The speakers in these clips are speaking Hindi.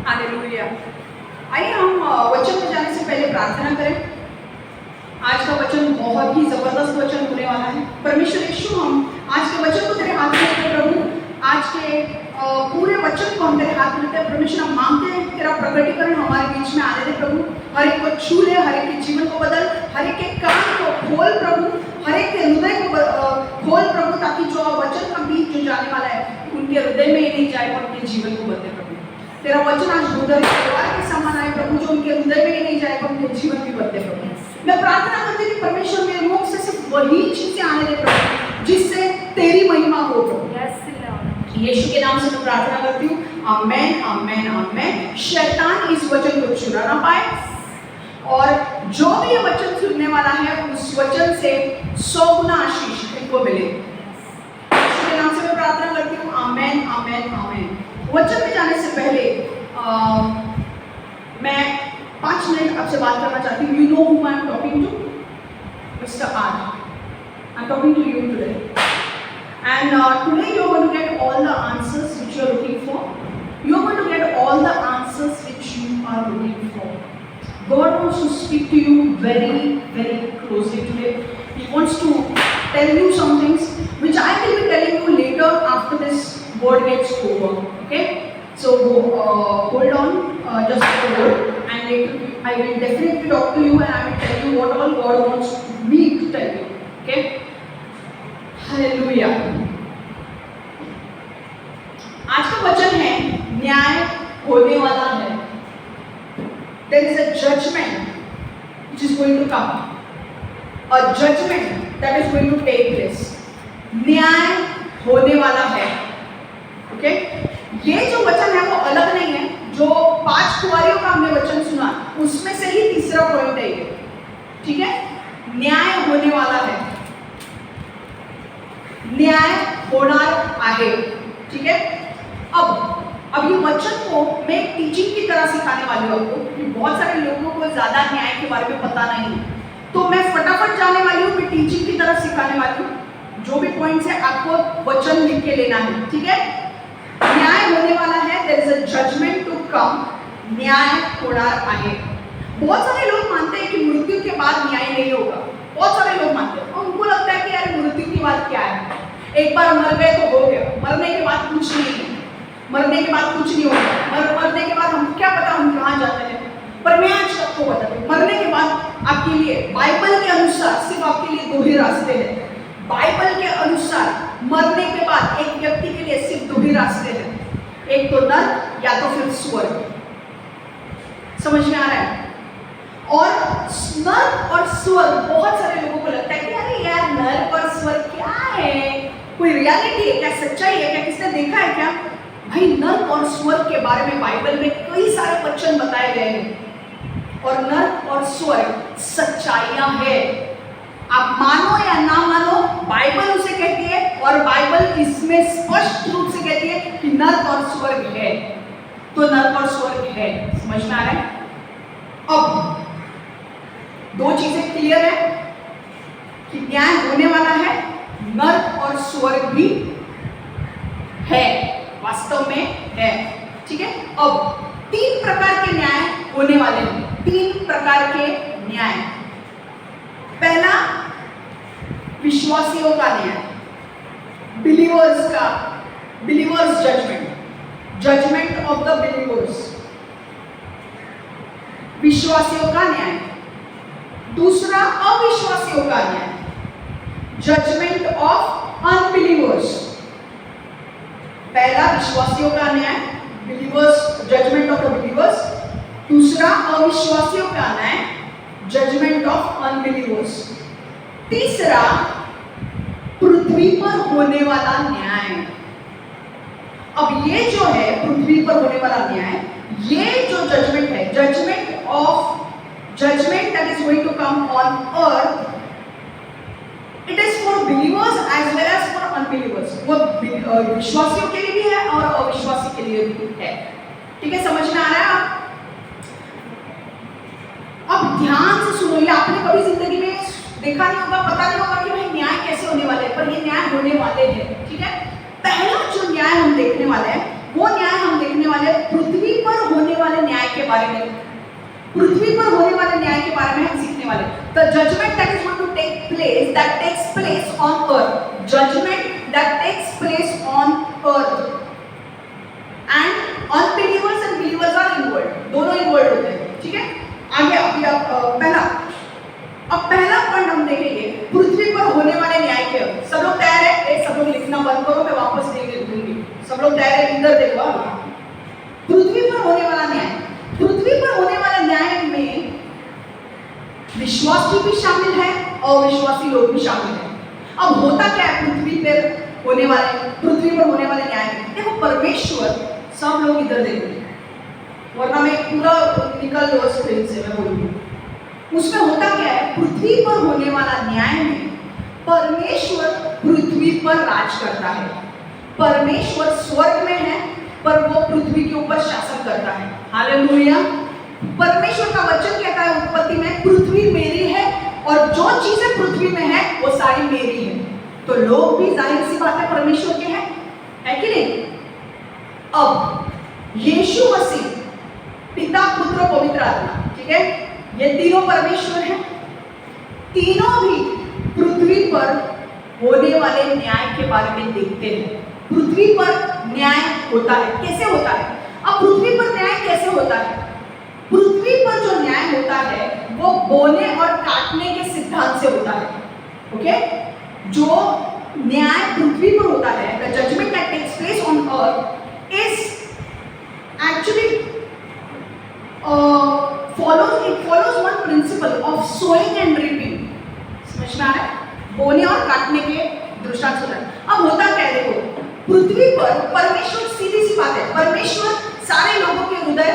हालेलुया। आइए हम वचन में जाने से पहले प्रार्थना करें। आज का वचन बहुत ही जबरदस्त वचन होने वाला है। परमेश्वर यीशु, हम आज के वचन को तेरे हाथ में लेते हैं प्रभु। आज के पूरे वचन को हम तेरे हाथ में लेते हैं परमेश्वर। हम मांगते हैं तेरा प्रकटीकरण हमारे बीच में आने दे प्रभु। हर एक को छू ले, हर एक के जीवन को बदल, हर एक के कान को खोल प्रभु, हर एक के हृदय को खोल प्रभु, ताकि जो वचन का बीज जो जाने वाला है उनके हृदय में ही नहीं जाए और उनके जीवन को बदले प्रभु। तेरा वचन आज बुधर के समान आए प्रभु, जो उनके हृदय में ही नहीं जाए और उनके जीवन भी बदले प्रभु। मैं प्रार्थना करती हूँ कि परमेश्वर मेरे मुख से सिर्फ वही चीजें आने दे प्रभु जिससे तेरी महिमा हो प्रभु। यीशु के नाम से मैं प्रार्थना करती हूँ, आमेन आमेन आमेन। शैतान इस वचन को चुरा ना पाए और जो भी ये वचन सुनने वाला है उस वचन से 100 गुना आशीष इनको मिले। यीशु के नाम से मैं प्रार्थना करती हूँ, आमेन आमेन आमेन। वचन में जाने से पहले मैं 5 मिनट आपसे बात करना चाहती हूँ। You know who I am talking to? Mister R. I am talking to you today. And today you are going to get all the answers which you are looking for. You are going to get all the answers which you are looking for. God wants to speak to you very, very closely today. He wants to tell you some things which I will be telling you later after this word gets over. Okay? So hold on just a word, and later I will definitely talk to you and I will tell you what all God wants me to tell you. Okay? Hallelujah. आज का वचन है न्याय होने वाला है। There is a judgment which is going to come, a judgment that is going to take place. न्याय होने वाला है। ओके? ये जो वचन है वो अलग नहीं है। जो 5 कुंवारियों का हमने वचन सुना उसमें से ही तीसरा पॉइंट है ये। ठीक है? न्याय होने वाला है, न्याय होणार आहे। ठीक है? अब ये वचन को मैं एक टीचिंग की तरह सिखाने वाली हूँ आपको, क्योंकि बहुत सारे लोगों को ज्यादा न्याय के बारे में पता नहीं है। तो मैं फटाफट जाने वाली हूँ, मैं टीचिंग की तरह सिखाने वाली हूँ। जो भी पॉइंट्स है आपको वचन लिख के लेना है। ठीक है? न्याय होने वाला है। There is a judgement to come. न्याय होणार आहे। बहुत सारे लोग मानते हैं कि मृत्यु के बाद न्याय नहीं होगा। बहुत सारे लोग मानते हैं और उनको लगता है कि यार मृत्यु के बाद क्या है, एक बार मर गए तो हो गया, मरने के बाद कुछ नहीं है, मरने के बाद कुछ नहीं होगा, मरने के बाद हम क्या पता हम कहाँ जाते हैं। पर मैं आज सबको बताती हूँ, मरने के बाद आपके लिए बाइबल के अनुसार सिर्फ आपके लिए 2 ही रास्ते हैं। बाइबल के अनुसार मरने के बाद एक व्यक्ति के लिए सिर्फ 2 ही रास्ते हैं, एक तो नरक या तो फिर स्वर्ग। समझ में आ रहा है? और नरक और स्वर्ग, बहुत सारे लोगों को लगता है कि अरे यार नरक और स्वर्ग क्या है, कोई रियलिटी है क्या, सच्चाई है क्या, किसने देखा है क्या? भाई नरक और स्वर्ग के बारे में बाइबल में कई सारे वचन बताए गए हैं और नरक और स्वर्ग सच्चाइयां है। आप मानो या ना मानो, बाइबल उसे कहती है और बाइबल इसमें स्पष्ट रूप से कहती है कि नरक और स्वर्ग है। तो नरक और स्वर्ग है। समझ में आ रहा है? अब 2 चीजें क्लियर है कि न्याय होने वाला है, नरक और स्वर्ग भी है, वास्तव में है। ठीक है? अब 3 प्रकार के न्याय होने वाले हैं। 3 प्रकार के न्याय। पहला विश्वासियों का न्याय, believers judgement of the believers, विश्वासियों का न्याय। दूसरा अविश्वासियों का न्याय, जजमेंट ऑफ अनबिलीवर्स। पहला विश्वासियों का न्याय, believers, judgement of the believers. दूसरा अविश्वासियों का न्याय, जजमेंट ऑफ अनबिलीवर्स। तीसरा पृथ्वी पर होने वाला न्याय। अब ये जो है पृथ्वी पर होने वाला न्याय, ये जो जजमेंट है, judgment that is going to come on earth, it is for believers as well as for unbelievers. वो विश्वासियों के लिए भी है और अविश्वासी के लिए भी है। ठीक है? समझ में आ रहा है? अब ध्यान से सुनो। ये आपने कभी जिंदगी में देखा नहीं होगा, पता नहीं होगा कि भाई न्याय कैसे होने वाले हैं, पर ये न्याय होने वाले हैं। ठीक है? पहला जो न्याय हम देखने वाले हैं वो न्याय हम देखने वाले हैं पृथ्वी पर होने के बारे में, पृथ्वी पर होने वाले न्याय के बारे में हम सीखने वाले। The judgement that is going to takes place on earth, judgement that takes place on earth, and unbelievers and believers are involved, दोनों इन्वॉल्व होते हैं। ठीक है, आगे अभी पहला पॉइंट हम देखेंगे पृथ्वी पर होने वाले न्याय के। सब लोग तैयार है? सब लोग लिखना बंद करो, मैं वापस लिखूंगी। सब लोग तैयार है? इधर देखो। पृथ्वी पर होने वाला न्याय, पृथ्वी पर होने वाले न्याय में विश्वासी भी शामिल है, अविश्वासी लोग भी शामिल है। अब होता क्या है पृथ्वी पर होने वाले न्याय में? देखो, परमेश्वर, सब लोग इधर देखो वरना मैं पूरा निकल लो स्क्रीन से, मैं बोलूंगी। उसमें होता क्या है, पृथ्वी पर होने वाला न्याय में परमेश्वर पृथ्वी पर राज करता है। परमेश्वर स्वर्ग में है पर वो पृथ्वी के ऊपर शासन करता है। हालेलुया। परमेश्वर का वचन कहता है उत्पत्ति में, पृथ्वी मेरी है और जो चीजें पृथ्वी में है वो सारी मेरी है। तो लोग भी जाहिर सी बात है परमेश्वर के हैं, है कि नहीं? अब यीशु मसीह, पिता, पुत्र, पवित्र आत्मा, ठीक है, ये तीनों परमेश्वर हैं। तीनों भी पृथ्वी पर होने वाले न्याय के बारे में देखते हैं। पृथ्वी पर न्याय होता है, कैसे होता है? अब पृथ्वी पर न्याय कैसे होता है? पृथ्वी पर जो न्याय होता है वो बोने और काटने के सिद्धांत से होता है। ओके, जो न्याय पृथ्वी पर होता है, the judgement that takes place on earth is actually follows one principle of sowing and reaping। समझ में आ रहा है? बोने और काटने के दृष्टांत होता है। अब होता क्या है, देखो, पृथ्वी पर परमेश्वर, सीधी सी बात है, परमेश्वर सारे लोगों के हृदय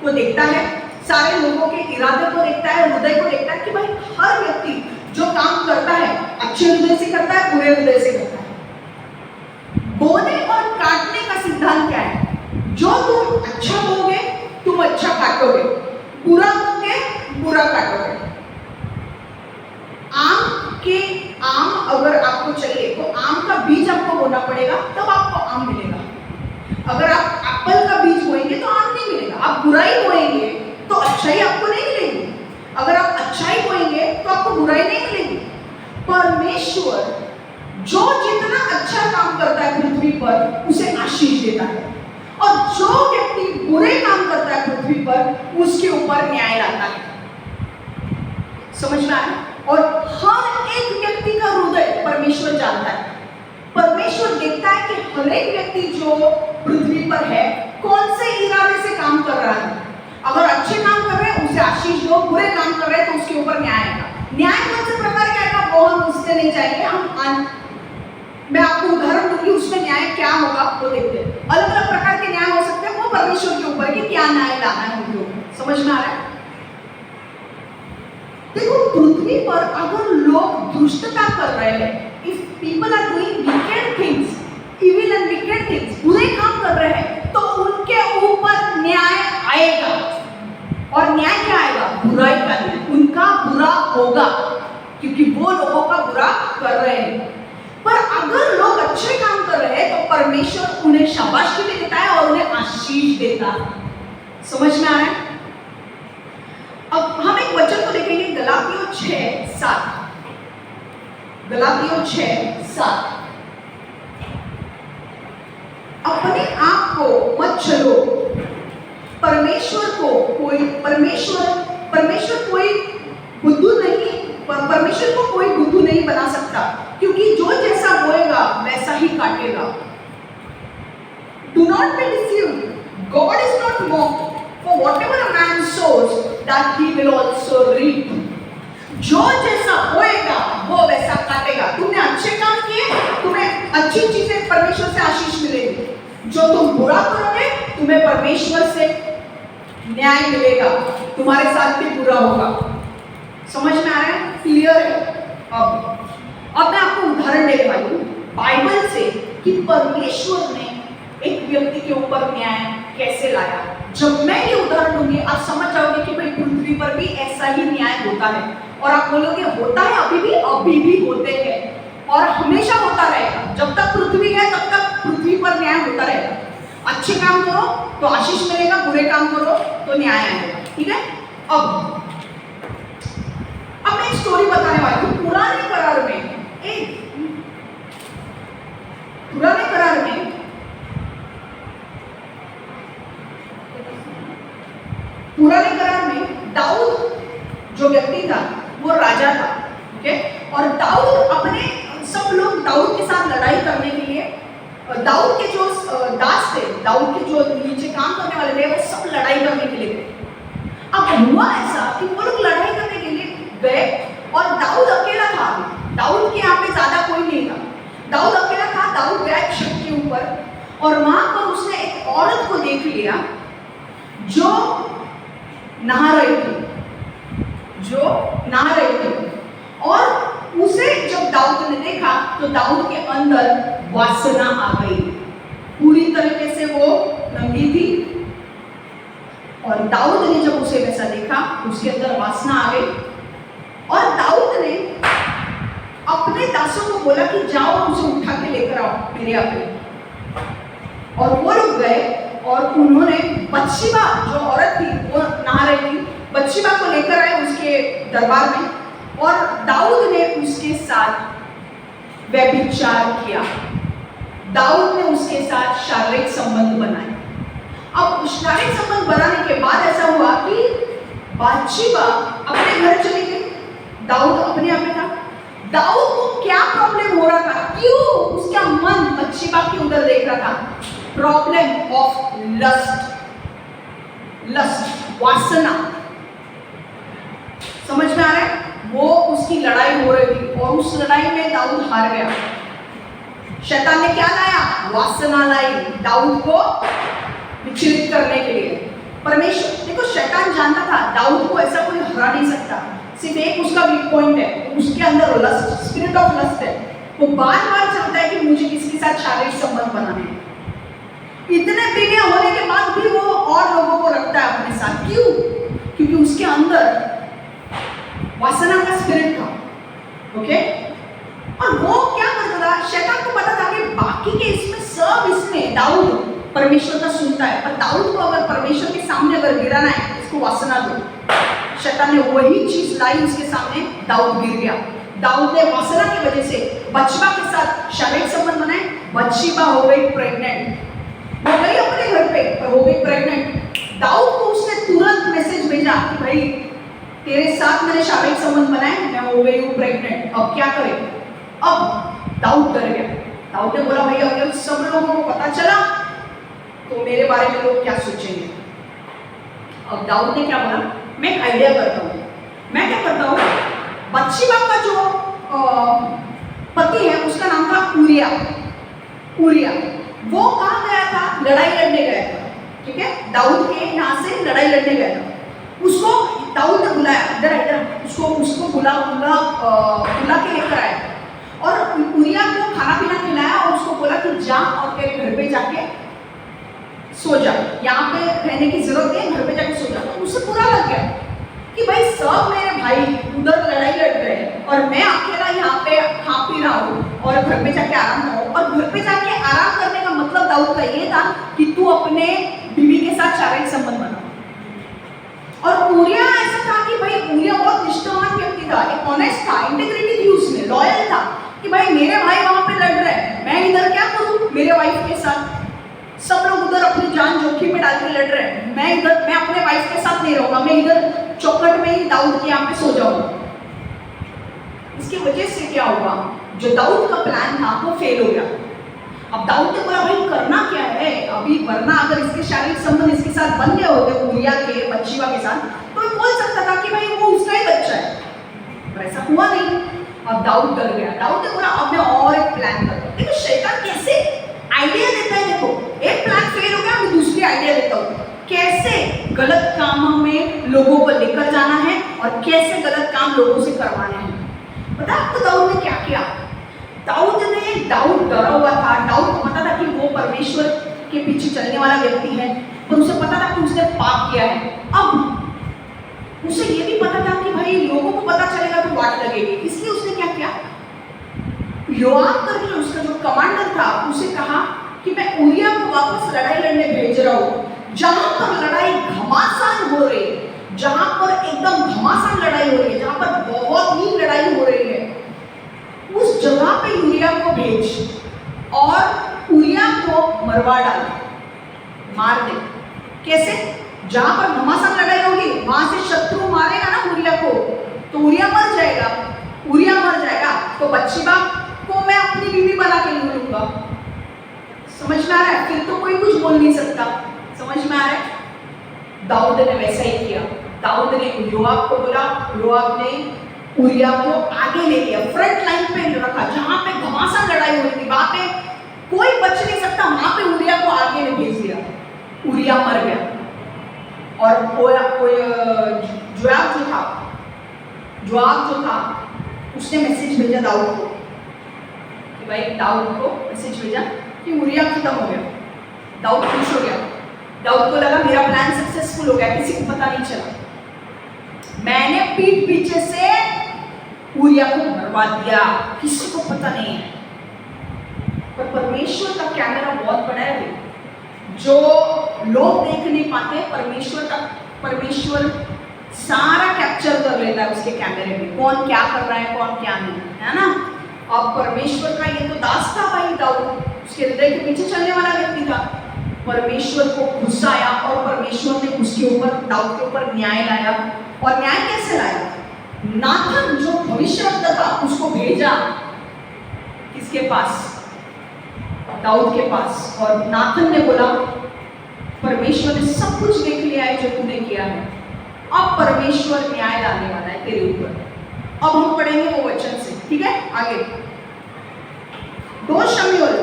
को देखता है, सारे लोगों के इरादे को देखता है, हृदय को देखता है कि भाई हर व्यक्ति जो काम करता है अच्छे हृदय से करता है, बुरे हृदय से करता है। बोने और काटने का सिद्धांत क्या है? जो तुम अच्छा बोगे तुम अच्छा काटोगे, बुरा बोगे बुरा काटोगे। आम अगर आपको चाहिए तो आम का बीज आपको बोना पड़ेगा, तब आपको आम मिलेगा। अगर आप एप्पल का बीज बोएंगे तो आम नहीं मिलेगा। आप बुराई बोएंगे तो अच्छाई आपको नहीं मिलेगी। अगर आप अच्छाई बोएंगे तो आपको बुराई नहीं मिलेगी। परमेश्वर जो जितना अच्छा काम करता है पृथ्वी पर उसे आशीष देता है, और जो व्यक्ति बुरे काम करता है पृथ्वी पर उसके ऊपर न्याय लाता है। समझ में आया? और हर एक व्यक्ति का हृदय परमेश्वर जानता है। परमेश्वर देखता है कि हर एक व्यक्ति जो पृथ्वी पर है कौन से इरादे से काम कर रहा है। अगर अच्छे काम कर रहे हैं उसे आशीष दो, बुरे काम कर रहे हैं तो उसके ऊपर न्याय आएगा। न्याय कौन से प्रकार का आएगा वो हम उससे नहीं जाएंगे। मैं आपको उदाहरण दूंगी, उसमें न्याय क्या होगा वो देखते हैं। अलग अलग प्रकार के न्याय हो सकते हैं, वो परमेश्वर के ऊपर कि क्या न्याय लाना है उनके ऊपर। समझ में आ रहा है? देखो, पृथ्वी पर अगर लोग दुष्टता कर रहे हैं, if people are doing wicked things, evil and wicked things, बुरे काम कर रहे हैं, तो उनके ऊपर न्याय आएगा। और न्याय क्या आएगा? बुराई का न्याय। उनका बुरा होगा क्योंकि वो लोगों का बुरा कर रहे हैं। पर अगर लोग अच्छे काम कर रहे हैं तो परमेश्वर उन्हें शाबाशी भी देता है और उन्हें आशीष देता है। समझ में आ रहा है? अब हम एक वचन को देखेंगे, गलातियों 6:7। गलातियों 6:7। अपने आप को मत छलो, परमेश्वर को कोई बुद्धू नहीं बना सकता, क्योंकि जो जैसा बोएगा वैसा ही काटेगा। Do not be deceived. God is not mocked. For whatever a man sows, that he will also reap. जो जैसा बोएगा वो वैसा काटेगा। तुमने अच्छे काम किए, तुम्हें अच्छी चीजें परमेश्वर से आशीष मिलेगी। जो तुम बुरा करोगे तुम्हें परमेश्वर से न्याय मिलेगा, तुम्हारे साथ भी बुरा होगा। समझ में आ रहा है? क्लियर है? अब मैं आपको उदाहरण देने वाली हूँ बाइबल से कि परमेश्वर ने एक व्यक्ति के ऊपर न्याय कैसे लाया। जब मैं ये उदाहरण दूंगी आप समझ जाओगे कि भाई पृथ्वी पर भी ऐसा ही न्याय होता है। और आप बोलोगे होता है, अभी भी होते हैं और हमेशा होता रहेगा। जब तक पृथ्वी है तब तक पृथ्वी पर न्याय होता रहेगा। अच्छे काम करो तो आशीष मिलेगा, बुरे काम करो तो न्याय आएगा। ठीक है, अब मैं एक स्टोरी बताने वाली हूँ। पुराने करार में दाऊद जो व्यक्ति था वो राजा था। ओके, और दाऊद अपने सब लोग दाऊद के साथ लड़ाई करने के लिए, दाऊद के जो दास थे, दाऊद के जो नीचे काम करने वाले थे, वो सब लड़ाई करने के लिए गए। अब हुआ ऐसा कि वो लोग लड़ाई करने के लिए गए और दाऊद अकेला था। दाऊद के यहाँ पे ज्यादा कोई नहीं था, दाऊद अकेला था। दाऊद गया एक छत के ऊपर और वहां पर उसने एक औरत को देख लिया जो नहा रही थी, और उसे जब दाऊद ने देखा तो दाऊद के अंदर वासना आ गई। पूरी तरीके से वो नंगी थी और दाऊद ने जब उसे वैसा देखा उसके अंदर वासना आ गई और दाऊद ने अपने दासों को बोला कि जाओ उसे उठा के लेकर आओ मेरे यहाँ पे। और वो लोग गए और उन्होंने बत्शेबा जो औरत थी वो नहा रही थी, बत्शेबा को लेकर आए उसके दरबार में और दाऊद ने उसके साथ व्यभिचार किया। दाऊद ने उसके साथ शारीरिक संबंध बनाए। अब शारीरिक संबंध बनाने के बाद ऐसा हुआ कि बत्शेबा अपने घर चली गई, दाऊद अपने यहाँ पे था। दाऊद को क्या प्रॉब्लम हो रहा था, क्यों उसका मन बत्शेबा के उधर देख रहा था? प्रॉब्लम ऑफ लस्ट, वासना। समझ में आ रहा है? वो उसकी लड़ाई हो रही थी और उस लड़ाई में दाऊद हार गया। शैतान ने क्या लाया? वासना लाई दाऊद को विचलित करने के लिए। परमेश्वर, देखो शैतान जानता था दाऊद को ऐसा कोई हरा नहीं सकता, सिर्फ एक उसका वीक पॉइंट है, उसके अंदर लस्ट, स्पिरिट ऑफ लस्ट है। वो बार बार चाहता है कि मुझे किसी के साथ शारीरिक संबंध बनाने हैं। इतने बीवियां होने के बाद भी वो और लोगों को रखता है अपने साथ। क्यों? क्योंकि उसके अंदर वासना का स्पिरिट था। ओके, और वो क्या करता था? शैतान को पता था कि बाकी के इसमें सब इसमें दाऊद परमेश्वर का सुनता है, पर दाऊद को अगर परमेश्वर के सामने अगर गिराना है इसको वासना दो। शैतान ने वही चीज लाई उसके सामने, दाऊद गिर गया। दाऊद ने वासना की वजह से बत्शेबा के साथ शारीरिक संबंध बनाए, बत्शेबा हो गई प्रेग्नेंट। वो गई अपने घर पे हो गई प्रेग्नेंट। दाऊद को उसने तुरंत मैसेज भेजा कि भाई तेरे साथ मैंने शारीरिक संबंध बनाए, मैं हो गई हूँ प्रेग्नेंट, अब क्या करें? अब दाऊद डर गया। दाऊद ने बोला भाई अगर सब लोगों को पता चला तो मेरे बारे में लोग क्या सोचेंगे? अब दाऊद ने क्या बोला? मैं एक आइडिया करता हूँ। मैं क्या करता हूँ, बत्शेबा का जो पति है उसका नाम था उरिया। वो कहाँ गया था? लड़ाई लड़ने गया था। ठीक है, दाऊद के यहाँ से लड़ाई लड़ने गया था। उसको दाऊद ने बुलाया, इधर उसको बुला के लेकर आया और उरिया को खाना पीना खिलाया और उसको बोला कि जा और तेरे घर पे जाके सो जा, यहाँ पे रहने की जरूरत है, घर पे जाके सो जा। तो उसे बुरा लग गया कि भाई सब मेरे भाई उधर लड़ाई लड़ रहे हैं और मैं अकेला यहाँ पे खा पी रहा हूँ और घर पे जाके आराम कर रहा हूँ। और घर पे जाके आराम करने का मतलब दाऊद का ये था कि तू अपने बीवी के साथ शारीरिक संबंध बना। और उरिया ऐसा था कि भाई उरिया बहुत निष्ठावान व्यक्ति था, एक ऑनेस्ट था, इंटीग्रिटी थी उसमें, लॉयल था कि भाई मेरे भाई वहां पे लड़ रहे हैं, मैं इधर क्या करूं मेरे वाइफ के साथ? सब लोग उधर अपनी जान जोखिम में डाल के लड़ रहे हैं, मैं अपने वाइफ के साथ नहीं रहूंगा, मैं इधर चौखट में ही दाऊद के यहाँ पे सो जाऊंगा। इसकी वजह से क्या हुआ? जो दाऊद का प्लान था वो फेल हो गया। अब दाऊद ने बोला भाई करना क्या है अभी, वरना अगर इसके शारीरिक संबंध इसके साथ बन गए होते उरिया के बत्शेबा के साथ तो बोल सकता था कि भाई वो उसका ही बच्चा है, पर ऐसा हुआ नहीं। अब दाऊद डर गया। दाऊद ने बोला अब मैं और एक प्लान करता हूँ। देखो शैतान कैसे आइडिया देता है। देखो एक प्लान फेल हो गया, मैं दूसरी आइडिया देता हूँ कैसे गलत कामों में लोगों को लेकर जाना है और कैसे गलत काम लोगों से करवाने हैं। पता है आपको दाऊद ने क्या किया? दाऊद डरा हुआ था। दाऊद को पता था कि वो परमेश्वर के पीछे चलने वाला व्यक्ति है, पर उसे पता था कि उसने पाप किया है। अब उसे ये भी पता था कि भाई लोगों को पता चलेगा तो वाट लगेगी, इसलिए उसने क्या किया? योआब करके उसका जो कमांडर था उसे कहा कि मैं उरिया को वापस लड़ाई लड़ने भेज रहा हूं। जहां पर लड़ाई घमासान हो रही है, जहां पर एकदम घमासान लड़ाई हो रही है, जहां पर बहुत ही लड़ाई हो रही है, उस जगह पे उरिया को भेज और उरिया को मरवा डाल, मार दे। कैसे? जहां पर घमासान लड़ाई होगी वहां से शत्रु मारेगा ना उरिया को, तो उरिया मर जाएगा। उरिया मर जाएगा तो बच्चीबा को मैं अपनी बीवी बना के ले लूंगा। समझ में आ रहा है? फिर तो कोई कुछ बोल नहीं सकता। समझ में आ रहा है? दाऊद ने वैसा ही किया। दाऊद ने योआब को बोला, योआब ने उरिया को आगे ले लिया, फ्रंट लाइन पे रखा, जहां पे घमासान लड़ाई हो रही थी, वहां पे कोई बच नहीं सकता, वहां पे उरिया को आगे ने भेज दिया। उरिया मर गया। और जोआब जो था उसने मैसेज भेजा दाऊद को कि भाई, दाऊद को मैसेज भेजा कि उरिया खत्म हो गया। दाऊद खुश हो गया। दाऊद को लगा मेरा प्लान सक्सेसफुल हो गया, किसी को पता नहीं चला। मैंने पीठ पीछे से उरिया को मरवा दिया, किसी को पता नहीं है। पर परमेश्वर का कैमरा बहुत बड़ा है, जो लोग देख नहीं पाते, परमेश्वर सारा कैप्चर कर लेता है उसके कैमरे में, कौन क्या कर रहा है, कौन क्या नहीं, है ना। अब परमेश्वर का ये तो दास था भाई दाऊद, उसके हृदय के पीछे चलने वाला व्यक्ति था। परमेश्वर को गुस्सा आया और परमेश्वर ने उसके ऊपर, दाऊद के ऊपर न्याय लाया। और न्याय कैसे लाया? नाथन जो भविष्यवक्ता था उसको भेजा किसके पास? दाऊद के पास। और नाथन ने बोला परमेश्वर ने सब कुछ देख लिया है जो तूने किया है, अब परमेश्वर न्याय लाने वाला है तेरे ऊपर। अब हम पढ़ेंगे वो वचन से, ठीक है? आगे 2 शमूएल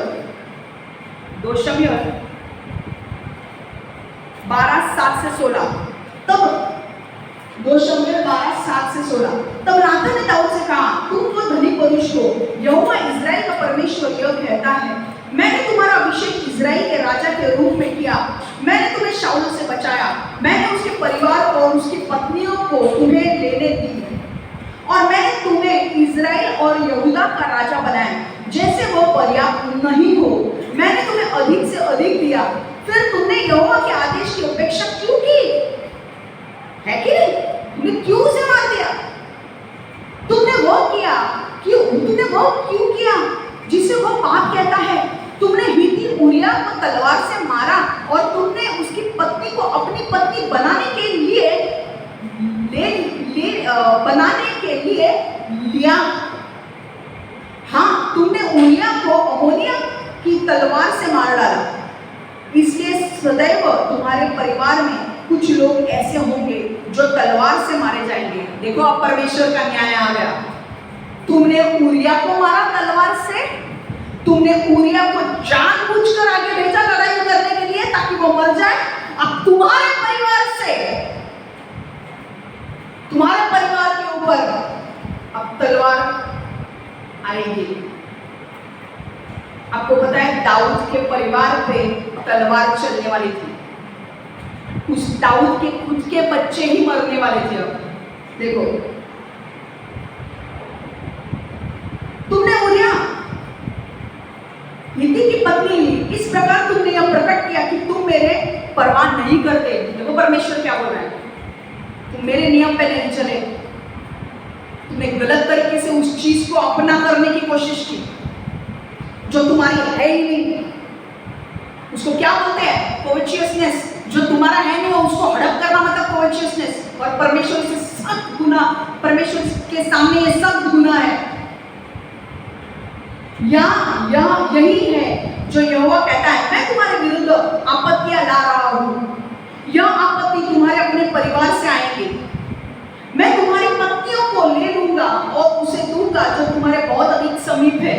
12:7 से 16। तब 2 शमूएल 12:7 से 16। तब नाथन ने दाऊद से कहा, तुम तो धनी पुरुष हो, यहोवा इस्राएल का परमेश्वर यह कहता है, मैंने तुम्हारा अभिषेक इस्राएल के राजा के रूप में किया। मैंने तुम्हें शाऊल से बचाया, मैंने उसके परिवार और उसकी पत्नियों को तुम्हें लेने दी, और मैंने तुम्हें इस्राएल और यहूदा का राजा बनाया। जैसे वो पर्याप्त नहीं हो, मैंने तुम्हें अधिक से अधिक दिया। फिर तुमने यहोवा के आदेश की उपेक्षा क्यों की? है कि नहीं? तुमने क्यों उसे मार दिया? तुमने वो किया, तुमने वो क्यों किया जिसे वो पाप कहता है? तुमने हित्ती उरिया को तलवार से मारा और तुमने उसकी पत्नी को अपनी पत्नी बनाने के लिए लिया। हाँ, तुमने उरिया को अमोनिया की तलवार से मार डाला। इसलिए सदैव तुम्हारे परिवार में कुछ लोग ऐसे होंगे जो तलवार से मारे जाएंगे। देखो, अब परमेश्वर का न्याय आ गया। तुमने उरिया को मारा तलवार से, तुमने उरिया को जानबूझकर आगे भेजा लड़ाई करने के लिए ताकि वो मर जाए। अब तुम्हारे परिवार से, तुम्हारे परिवार के ऊपर अब तलवार आएगी। आपको पता है दाऊद के परिवार पे तलवार चलने वाली थी। उस दाऊद के खुद के बच्चे ही मरने वाले थे। अब देखो, तुमने उरिया हित्ती की पत्नी ली, इस प्रकार तुमने यह प्रकट किया कि तुम मेरे परवाह नहीं करते। देखो परमेश्वर क्या बोल रहा है, तुम मेरे नियम पे नहीं चले, तुमने गलत तरीके से उस चीज को अपना करने की कोशिश की जो तुम्हारी है ही नहीं। उसको क्या बोलते हैं? कोविचियसनेस। जो तुम्हारा है नहीं उसको हड़प करना मतलब कोविचियसनेस। और परमेश्वर से सख्त गुना, परमेश्वर के सामने ये सख्त गुना है। यही है जो यहोवा कहता है, मैं तुम्हारे विरुद्ध आपत्तियां ला रहा हूं। यह आपत्ति तुम्हारे अपने परिवार से आएंगी। मैं तुम्हारी पत्नियों को ले लूंगा और उसे दूंगा जो तुम्हारे बहुत अधिक समीप है।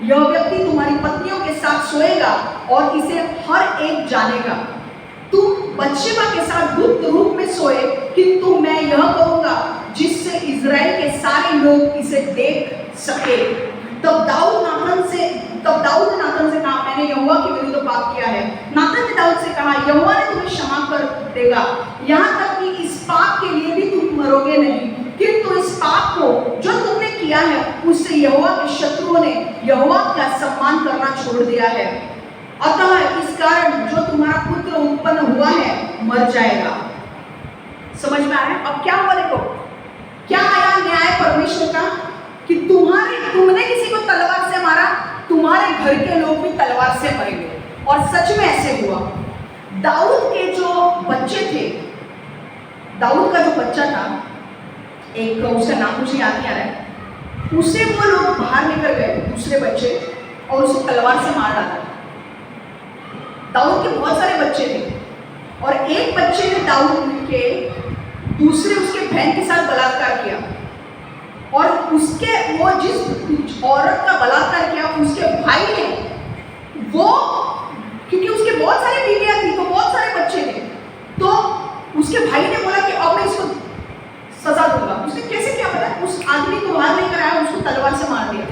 यह व्यक्ति तुम्हारी पत्नियों के साथ सोएगा और इसे हर एक जानेगा। तुम बत्शेबा के साथ गुप्त रूप में सोए, किंतु मैं यह करूंगा जिससे इज़राइल के सारे लोग इसे देख सके। तब दाऊद नाथन से कहा, मैंने यहोवा के विरुद्ध पाप किया है। नाथन ने दाऊद से कहा, यहोवा ने तुम्हें क्षमा कर देगा, यहाँ तक कि इस पाप के लिए भी तुम मरोगे नहीं। किंतु इस पाप को जो तुमने किया किया है उससे यहोवा के शत्रुओं ने यहोवा का सम्मान करना छोड़ दिया है। अतः इस कारण जो तुम्हारा पुत्र उत्पन्न हुआ है मर जाएगा। समझ में आ रहा है? अब क्या हुआ देखो, क्या आया न्याय परमेश्वर का कि तुमने किसी को तलवार से मारा, तुम्हारे घर के लोग भी तलवार से मरेंगे। और सच में ऐसे हुआ। दाऊद के जो बच्चे थे, दाऊद का जो बच्चा था, एक उसका नाम मुझे याद नहीं आ रहा है, उसे वो लोग बाहर लेकर गए दूसरे बच्चे और उसे तलवार से मार डाला। दाऊद के बहुत सारे बच्चे थे और एक बच्चे ने दाऊद के दूसरे उसके बहन के साथ बलात्कार किया और उसके वो जिस औरत का बलात्कार किया उसके भाई ने, वो क्योंकि उसके बहुत सारे बीवियां थी तो बहुत सारे बच्चे थे, तो उसके भाई ने बोला कि अब मैं इसको सजा दूंगा। उसने कैसे क्या पता, उस आदमी को बाहर लेकर आया, उसको तलवार से मार दिया।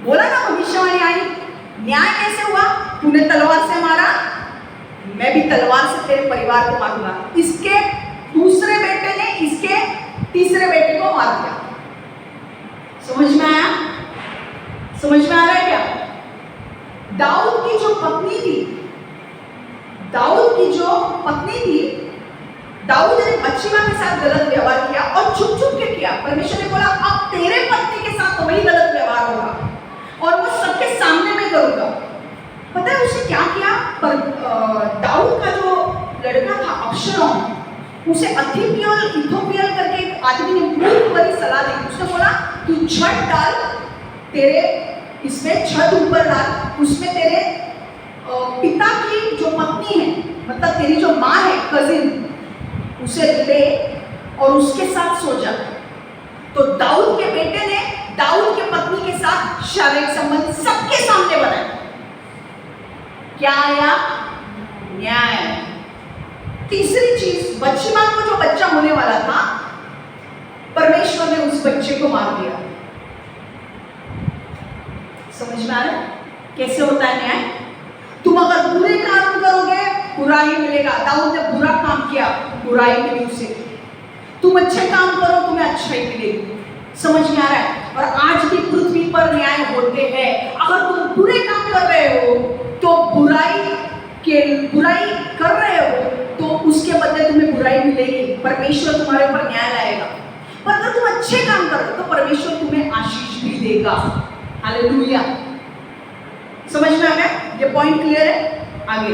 बोला ना भविष्यवाणी आई, न्याय कैसे हुआ, तूने तलवार से मारा, मैं भी तलवार से तेरे परिवार को मारूंगा। इसके दूसरे बेटे ने इसके तीसरे बेटे को मार दिया। समझ में आया? समझ में आ रहा है क्या? दाऊद की जो पत्नी थी, दाऊद ने बच्चिमा के साथ गलत व्यवहार किया और छुप छुप के किया। परमेश्वर ने बोला अब तेरे पत्नी के साथ वही गलत व्यवहार होगा और वो सबके सामने में करूंगा। पता है उसने क्या किया? पर दाऊद का जो लड़का था अब्शलोम, उसे इथोपियल करके एक आदमी ने बहुत बड़ी सलाह दी। उसने बोला तू छत डाल, तेरे इसमें छत ऊपर डाल, उसमें तेरे पिता की जो पत्नी है, मतलब तेरी जो माँ है, कजिन, उसे ले और उसके साथ सो जा। तो दाऊद के बेटे ने दाऊद के पत्नी के साथ शारीरिक संबंध सबके सामने बनाया। क्या आया? न्याय। तीसरी चीज, बच्चिमा को जो बच्चा होने वाला था, परमेश्वर ने उस बच्चे को मार दिया। समझ में आ रहा है कैसे होता है न्याय? तुम अगर बुरे काम करोगे बुराई मिलेगा। दाऊद ने बुरा काम किया, बुराई मिली उसे। तुम अच्छे काम करो, तुम्हें अच्छाई मिलेगी। समझ में आ रहा है? और आज भी पृथ्वी पर न्याय होते हैं। अगर तुम बुरे काम कर रहे हो तो बुराई कर रहे हो तो उसके बदले तुम्हें बुराई मिलेगी, परमेश्वर तुम्हारे ऊपर न्याय लाएगा। पर अगर तुम अच्छे काम कर रहे हो तो परमेश्वर तुम्हें आशीष भी देगा। हालेलुया। समझ में आ गया? ये पॉइंट क्लियर है? आगे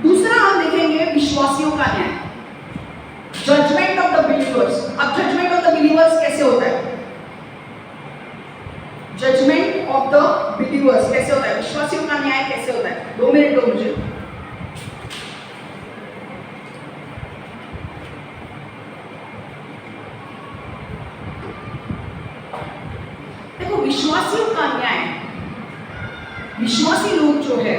दूसरा हम देखेंगे विश्वासियों का न्याय, जजमेंट ऑफ द बिलीवर्स। अब जजमेंट ऑफ द बिलीवर्स कैसे होता है? जजमेंट ऑफ द बिलीवर्स कैसे होता है? विश्वासियों का न्याय कैसे होता है? 2 मिनट दो मुझे। देखो विश्वासियों का न्याय, विश्वासी लोग जो है,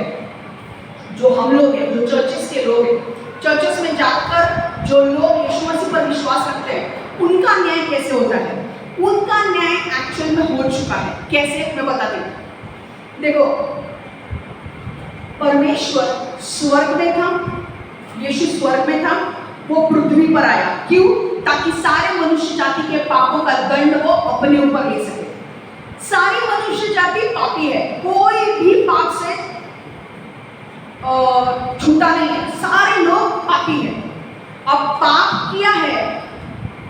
जो हम लोग हैं, जो चर्चेस के लोग हैं, चर्चेस में जाकर जो लोग यीशु मसीह पर विश्वास रखते हैं, उनका न्याय कैसे होता है? उनका न्याय एक्चुअल में हो चुका है। कैसे? मैं बताती हूँ। देखो परमेश्वर स्वर्ग में था, यीशु स्वर्ग में था, वो पृथ्वी पर आया। क्यों? ताकि सारे मनुष्य जाति के पापों का दंड वो अपने ऊपर ले सके। सारी मनुष्य जाति पापी है, कोई भी पाप से छूटा नहीं है, सारे लोग पापी हैं। अब पाप किया है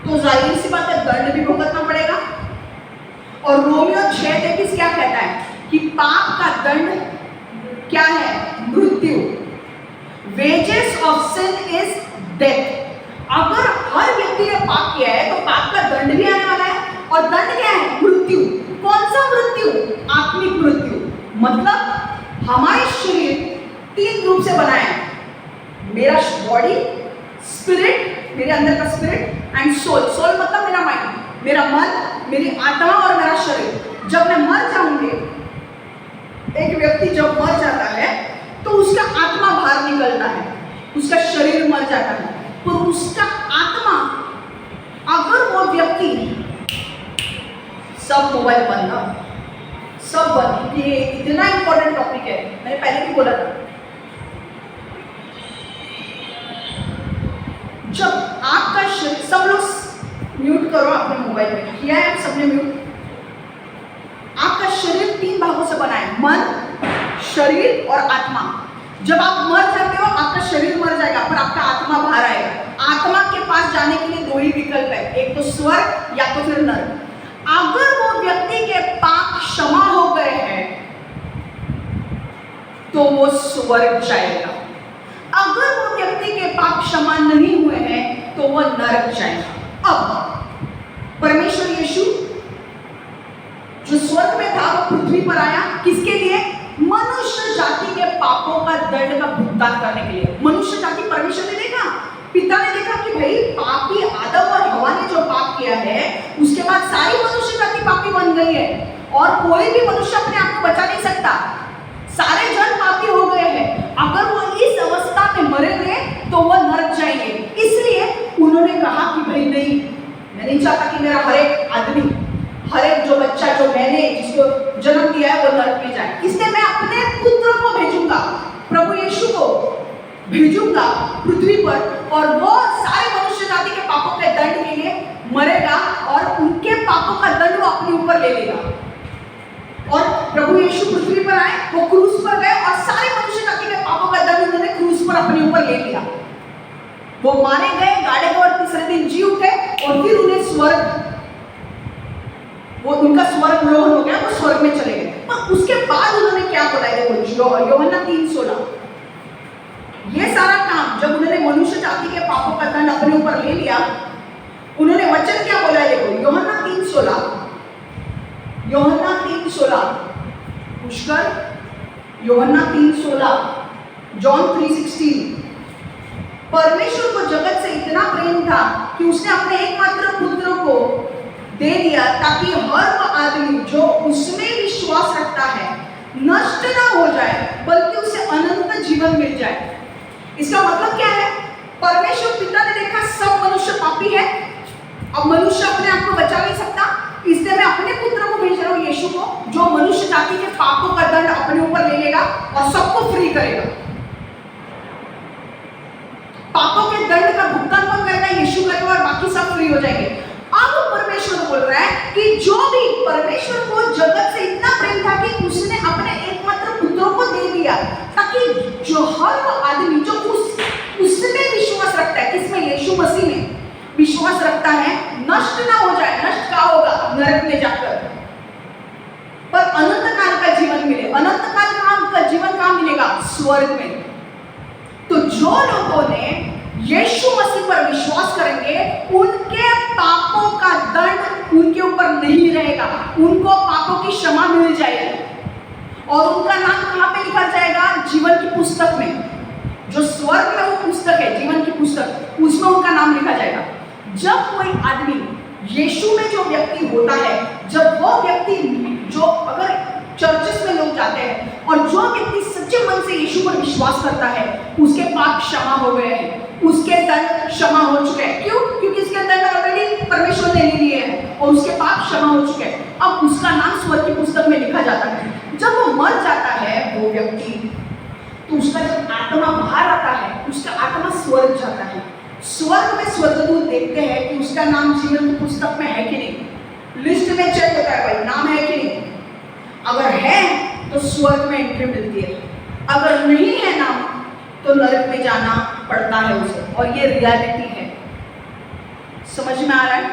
तो जाहिर सी बात है दंड भी भुगतना पड़ेगा। और रोमियो 6:23 क्या कहता है कि पाप का दंड क्या है? मृत्यु। Wages of sin is death. अगर हर व्यक्ति ने पाप किया है तो पाप का दंड भी आने वाला है, और दंड क्या है? मृत्यु। कौन सा मृत्यु? आत्मिक मृत्यु। मतलब हमारे शरीर 3 रूप से बना है, मेरा बॉडी, स्पिरिट, मेरे अंदर का स्पिरिट, एंड सोल। सोल मतलब मेरा माइंड, मेरा मन, मेरी आत्मा और मेरा शरीर। जब मैं मर जाऊंगी, एक व्यक्ति जब मर जाता है तो उसका आत्मा बाहर निकलता है, उसका शरीर मर जाता है, पर उसका आत्मा, अगर वो व्यक्ति, सब मोबाइल बंद, सब बंद, ये इतना इंपॉर्टेंट टॉपिक है, मैंने पहले भी बोला था। जब सब लोग म्यूट करो अपने मोबाइल में। किया है सबने म्यूट? आपका शरीर 3 भागों से बना है, मन, शरीर और आत्मा। जब आप मर जाते हो आपका शरीर मर जाएगा पर आपका आत्मा बाहर आएगा। आत्मा के पास जाने के लिए 2 ही विकल्प है, एक तो स्वर्ग या तो फिर नरक। अगर वो व्यक्ति के पाप क्षमा हो गए हैं तो वो स्वर्ग जाएगा, अगर वो व्यक्ति के पाप क्षमा नहीं हुए हैं तो वो नरक जाएगा। अब परमेश्वर यीशु जो स्वर्ग में था वो पृथ्वी पर आया, किसके लिए? मनुष्य जाति के पापों का दंड का भुगतान करने के लिए। मनुष्य जाति, परमेश्वर ने देखा, पिता ने देखा कि भाई पापी आदम और हवा ने जो पाप किया है उसके बाद सारी मनुष्य जाति पापी बन गई है और कोई भी मनुष्य अपने आप को बचा नहीं सकता, सारे जन पापी हो गए हैं। अगर वो इस अवस्था में मरेंगे तो वो नरक जाएंगे। इसलिए उन्होंने कहा कि भाई नहीं, मैं नहीं चाहता कि मेरा हर एक आदमी, हर एक जो बच्चा जो मैंने जिसको जन्म दिया है वो नरक में जाए। इसलिए मैं अपने पुत्र को भेजूंगा, प्रभु यीशु को भेजूंगा पृथ्वी पर और वो सारे मनुष्य जाति के पापों के दंड के लिए मरेगा और उनके पापों का दंड वो अपने ऊपर ले लेगा। और प्रभु यीशु पृथ्वी पर आए, वो क्रूस पर गए और सारे मनुष्य जाति के पापों का दंड उन्होंने क्रूस पर अपने ऊपर ले लिया। वो मारे गए, गाड़े गए और तीसरे दिन जी उठे और फिर उन्हें स्वर्ग, वो उनका स्वर्ग लोहन हो गया, वो स्वर्ग में चले गए। पर उसके बाद उन्होंने क्या बोला है? देखो यूहन्ना 3:16, ये सारा काम जब उन्होंने मनुष्य जाति के पापों का दंड अपने ऊपर ले लिया, उन्होंने वचन क्या बोला है? देखो यूहन्ना 3:16, यूहन्ना 3:16, पुष्कर, यूहन्ना 3:16, जॉन 3:16, परमेश्वर को जगत से इतना प्रेम था कि उसने अपने एकमात्र पुत्र को दे दिया ताकि हर वो आदमी जो उसमें विश्वास रखता है नष्ट ना हो जाए बल्कि उसे अनंत जीवन मिल जाए। इसका मतलब क्या है? परमेश्वर पिता ने देखा सब मनुष्य पापी है, अब मनुष्य अपने आप को बचा नहीं सकता, इसलिए मैं अपने पुत्र को भेज रहा हूं यीशु को, जो मनुष्य जाति के पापों का दंड अपने ऊपर ले लेगा और सबको फ्री करेगा। पापों के दंड का भुगतान कौन करेगा? यीशु करेगा और बाकी सब फ्री हो जाएंगे। अब परमेश्वर बोल रहा है कि जो भी, परमेश्वर को जगत से इतना प्रेम था कि उसने अपने एकमात्र पुत्र को दे दिया ताकि जो हर वो आदमी जो उसमें विश्वास रखता है, किसमें? यीशु मसीह में विश्वास रखता है, नष्ट ना हो जाए। नष्ट क्या होगा? नरक में जाकर, पर अनंत काल का जीवन मिले। अनंत काल का जीवन कहाँ मिलेगा? स्वर्ग में। तो जो लोगों ने यीशु मसीह पर विश्वास करेंगे उनके पापों का दंड उनके ऊपर नहीं रहेगा, उनको पापों की क्षमा मिल जाएगी और उनका नाम कहाँ पे लिखा जाएगा? जीवन की पुस्तक में। जो स्वर्ग में वो पुस्तक है, जीवन की पुस्तक, उसमें उनका नाम लिखा जाएगा। जब कोई आदमी यीशु में जो व्यक्ति होता है, जब वो व्यक्ति जो, अगर चर्चेस में लोग जाते हैं और जो व्यक्ति सच्चे मन से यीशु पर विश्वास करता है उसके पाप क्षमा हो गए हैं, उसके दंड क्षमा हो चुके हैं। क्यों? क्योंकि उसके दंड ऑलरेडी परमेश्वर ने ले लिए हैं और उसके पाप क्षमा हो चुके हैं। अब उसका नाम स्वर्ग की पुस्तक में लिखा जाता है। जब वो मर जाता है वो व्यक्ति, तो उसका जब आत्मा बाहर आता है, उसका आत्मा स्वर्ग जाता है। स्वर्ग में स्वर्गदूत देखते हैं कि उसका नाम जीवन की पुस्तक में है कि नहीं, लिस्ट में चेक होता है भाई नाम है कि नहीं। अगर है तो स्वर्ग में एंट्री मिलती है, अगर नहीं है नाम तो नरक में जाना पड़ता है उसे, और ये रियलिटी है। समझ में आ रहा है?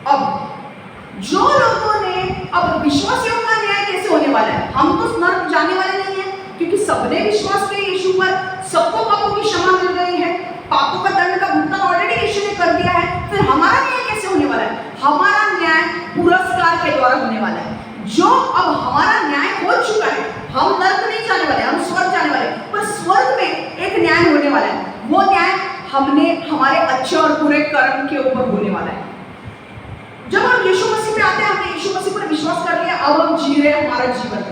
अब जो लोगों ने, अब विश्वासियों का न्याय कैसे होने वाला है? हम तो नरक जाने वाले नहीं है क्योंकि सबने विश्वास किया यीशु पर, सबको पापों की क्षमा मिल गई है, पापों का दंड का भुगतान ऑलरेडी यीशु ने कर दिया है। फिर हमारा न्याय कैसे होने वाला है? हमारा न्याय पुरस्कार के द्वारा होने वाला है। जो अब हमारा न्याय हो चुका है, हम नरक नहीं जाने वाले, हम स्वर्ग जाने वाले, पर स्वर्ग में एक न्याय होने वाला है। वो न्याय हमने हमारे अच्छे और बुरे कर्म के ऊपर होने वाला है। जब हम यीशु मसीह में आते हैं, हमने यीशु मसीह पर विश्वास कर लिया, अब हम जी रहे हैं हमारा जीवन।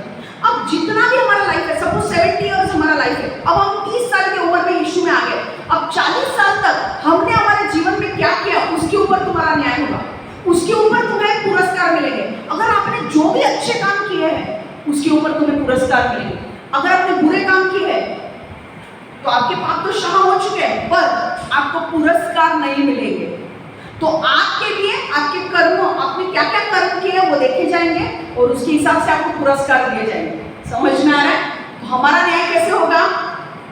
अब जितना भी हमारा लाइफ है, सपोज 70 इयर्स हमारा लाइफ है, अब हम 30 साल की उम्र में यीशु में आ गए। अब 40 साल तक हमने हमारे जीवन में क्या किया उसके ऊपर तुम्हारा न्याय होगा, उसके ऊपर तुम्हें पुरस्कार मिलेंगे। अगर आपने जो भी अच्छे काम किए हैं उसके ऊपर तुम्हें पुरस्कार मिलेंगे, अगर आपने बुरे काम किए हैं तो आपके पाप तो क्षमा हो चुके हैं, पर आपको पुरस्कार नहीं मिलेंगे। तो आपके लिए आपके कर्मों, आपने क्या क्या कर्म किए वो देखे जाएंगे और उसके हिसाब से आपको पुरस्कार दिए जाएंगे। समझ में आ रहा है? तो हमारा न्याय कैसे होगा?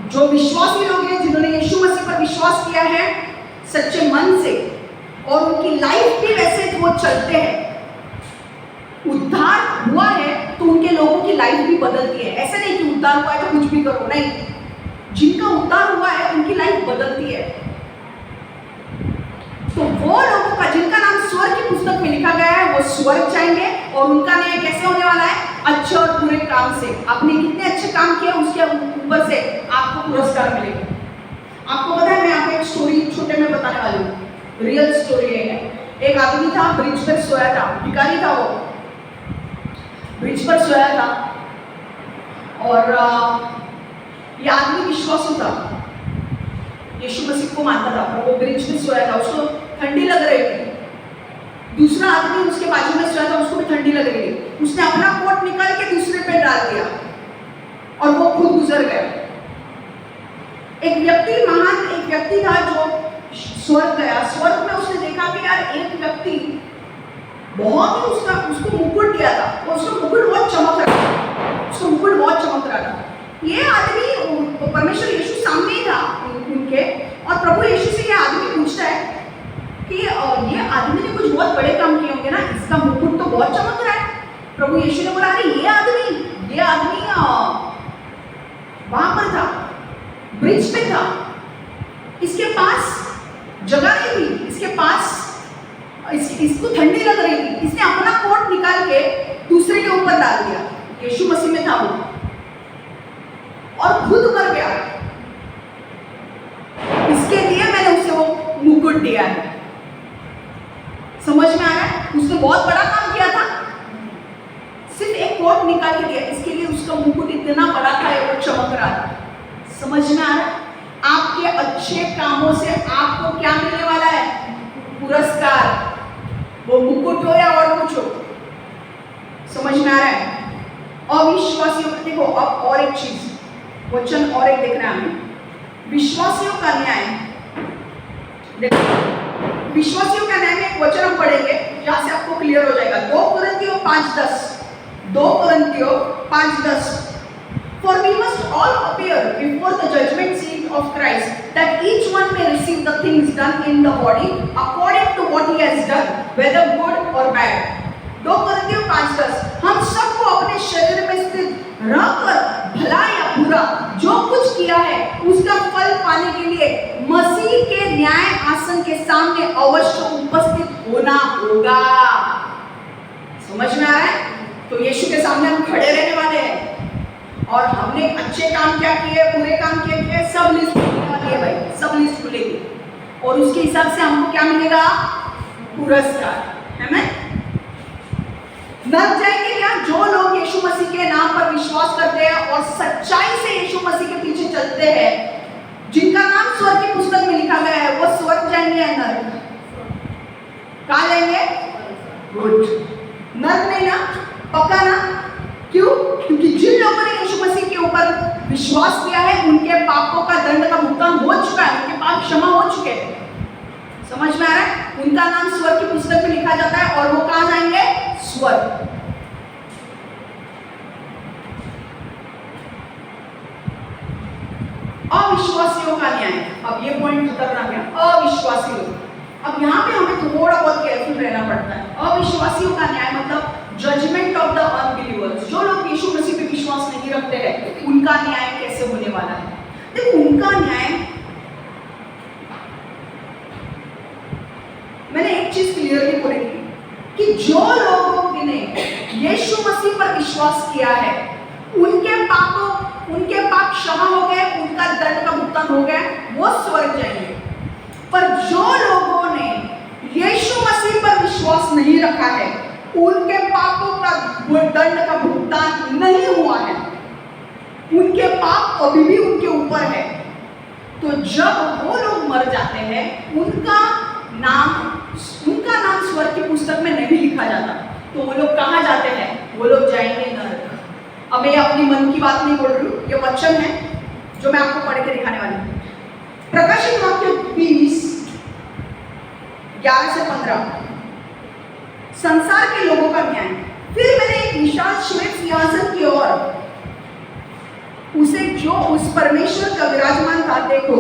जो विश्वासी लोग हैं, जिन्होंने यीशु मसीह पर विश्वास किया है सच्चे मन से, और उनकी लाइफ भी वैसे वो चलते हैं, उद्धार हुआ है तो उनके लोगों की लाइफ भी बदलती है। ऐसे नहीं कि उद्धार हुआ है तो कुछ भी करो, नहीं। जिनका उद्धार हुआ है उनकी लाइफ बदलती है। तो वो लोगों का जिनका नाम स्वर्ग की पुस्तक में लिखा गया है वो स्वर्ग जाएंगे, और उनका न्याय कैसे होने वाला है? अच्छे और बुरे काम से। आपने कितने अच्छे काम किए उसके ऊपर से आपको पुरस्कार मिलेगा। आपको पता है, मैं आपको एक स्टोरी छोटे में बताने वाली हूँ, रियल स्टोरी है। एक आदमी था, ब्रिज पर सोया था, भिखारी था, वो ब्रिज पर सोया था, और ये आदमी विश्वासू था, यीशु मसीह को मानता था, पर वो ब्रिज पे सोया था, उसको ठंडी लग रही थी। दूसरा आदमी उसके बाजू में सोया था, उसको भी ठंडी लग रही थी। उसने अपना कोट निकाल के दूसरे पे डाल दिया और वो खुद गुजर गया। महान एक व्यक्ति था जो स्वर्ग गया। स्वर्ग में उसने देखा कि यार एक व्यक्ति बहुत ही उसको मुकुट दिया था, और उसका मुकुट बहुत चमक रहा था, उसका मुकुट बहुत चमक रहा था। ये आदमी, परमेश्वर यीशु सामने ही था उनके, और प्रभु यीशु से ये आदमी पूछता है कि ये आदमी ने कुछ बहुत बड़े काम किए होंगे ना, इसका मुकुट तो बहुत चमक रहा है। प्रभु यीशु ने बोला, अरे ये आदमी वहां पर था, ब्रिज पे था, इसके पास जगह नहीं थी, इसके पास इसको ठंडी लग रही थी, इसने अपना कोट निकाल के दूसरे के ऊपर डाल दिया। यीशु मसीह में था वो, और खुद मर गया। इसके लिए मैंने उसे वो मुकुट दिया है। समझ में आ रहा है? उसने बहुत बड़ा काम किया था, सिर्फ एक कोट निकाल के दिया, इसके लिए उसका मुकुट इतना बड़ा था, वो चमक रहा था। समझ में आ रहा है? आपके अच्छे कामों से आपको क्या मिलने वाला है? पुरस्कार, वो मुकुट हो या और कुछ हो। समझ में आ रहा है? अविश्वासियों, देखो अब और एक चीज, वचन और एक देख रहे हैं हमें, विश्वासियों का न्याय। देखो विश्वासियों का न्याय में एक वचन हम पढ़ेंगे जहां से आपको क्लियर हो जाएगा। 2 कोरिन्थियों 5:10 For we must all appear before the judgment seat of Christ, that each one may receive the things done in the body according to what he has done, whether good or bad. 2 कोरिन्थियों 5:10, हम सबको अपने शरीर में स्थित रहकर भला या बुरा जो कुछ किया है उसका फल पाने के लिए मसीह के न्याय आसन के सामने अवश्य उपस्थित होना होगा। समझ में आ रहा है? तो यीशु के सामने हम खड़े रहने वाले हैं, और हमने अच्छे काम क्या किए, बुरे काम क्या किए, सब लिस्ट खुलने वाली है भाई, सब लिस्ट खुलेगी, और उसके हिसाब से हमको क्या मिलेगा? पुरस्कार, है ना? नरक जाएंगे क्या? जो लोग यीशु मसीह के नाम पर विश्वास करते हैं और सच्चाई से यीशु मसीह के पीछे चलते हैं, जिनका नाम स्वर्ग की पुस्तक में लिखा गया है, वो स्वर्ग जाएंगे या नरक? कहाँ जाएंगे? गुड। नरक नहीं ना? पक्का ना? क्यों? क्योंकि जिन लोगों ने यीशु मसीह के ऊपर विश्वास किया है उनके पापों का दंड का भुगतान हो चुका है, उनके पाप क्षमा हो चुके हैं। समझ में आ रहा है? उनका नाम स्वर्ग की पुस्तक में लिखा जाता है, और वो कहां जाएंगे? स्वर्ग। अविश्वासियों का न्याय, अब ये पॉइंट खतरनाक है। अविश्वासी लोग, अब यहाँ पे हमें थोड़ा बहुत केयरफुल रहना पड़ता है। अविश्वासियों का न्याय मतलब जजमेंट ऑफ द अनबिलीवर्स, जो लोग यीशु मसीह पे विश्वास नहीं रखते हैं, उनका न्याय कैसे होने वाला है? देखो उनका न्याय, मैंने एक चीज क्लियरली बोली कि जो लोगों ने यीशु मसीह पर विश्वास किया है उनके पाप क्षमा हो गए, उनका दंड का भुगतान हो गया, वो स्वर्ग जाएंगे। पर जो लोगों ने यीशु मसीह पर विश्वास नहीं रखा है, उनके पापों का दंड का भुगतान नहीं हुआ है, उनके पाप अभी भी उनके ऊपर है। तो जब वो लोग मर जाते हैं, उनका नाम स्वर्ग की पुस्तक में नहीं लिखा जाता, तो वो लोग कहाँ जाते हैं? वो लोग जाएंगे नरक। अब मैं अपनी मन की बात नहीं बोल रही हूँ, ये वचन है, जो मैं आपको पढ़ के दिखाने वाली हूँ। प्रकाशित वाक्य 20 11 से 15, संसार के लोगों का न्याय। फिर मैंने एक विशाल श्वेत सिंहासन की ओर उसे जो उस परमेश्वर का विराजमान था देखो,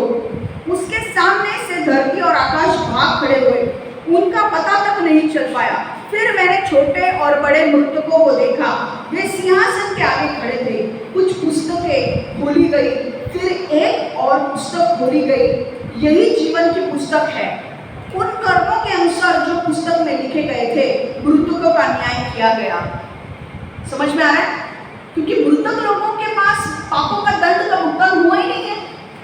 उसके सामने से धरती और आकाश भाग खड़े हुए, उनका पता तक नहीं चल पाया। फिर मैंने छोटे और बड़े मृतकों को देखा, वे सिंहासन के आगे खड़े थे। कुछ पुस्तकें खोली गई, फिर एक और पुस्तक खोली गई, यही जीवन की पुस्तक है। उन कर्मों के अनुसार जो पुस्तक में लिखे गए थे, मृतकों का न्याय किया गया। समझ में आ रहा है? क्योंकि मृतक लोगों के पास पापों का दंड का भुगतान हुआ ही नहीं है,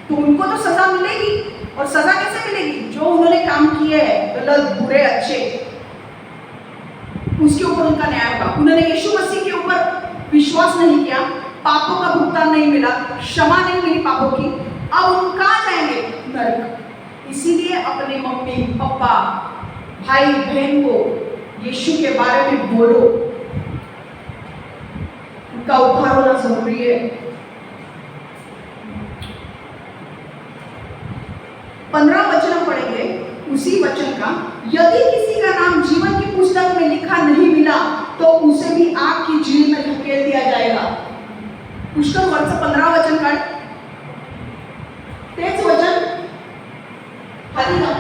तो उनको तो सजा मिलेगी। और सजा कैसे मिलेगी? जो उन्होंने काम किए हैं, गलत, बुरे, अच्छे, उसके ऊपर उनका न्याय होगा। उन्होंने यीशु मसीह के ऊपर विश्वास नहीं किया, पापों का भुगतान नहीं मिला, क्षमा नहीं मिली पापों की, अब उन कहाँ जाएंगे? नरक। इसीलिए अपने मम्मी पापा भाई बहन को यीशु के बारे में बोलो, उनका उद्धार होना जरूरी है। 15 वचन हम पढ़ेंगे उसी वचन का। यदि किसी का नाम जीवन की पुस्तक में लिखा नहीं मिला तो उसे भी आग की झील में धकेल दिया जाएगा। पुस्तक वर्ष 15 वचन का तेज वचन खाली ना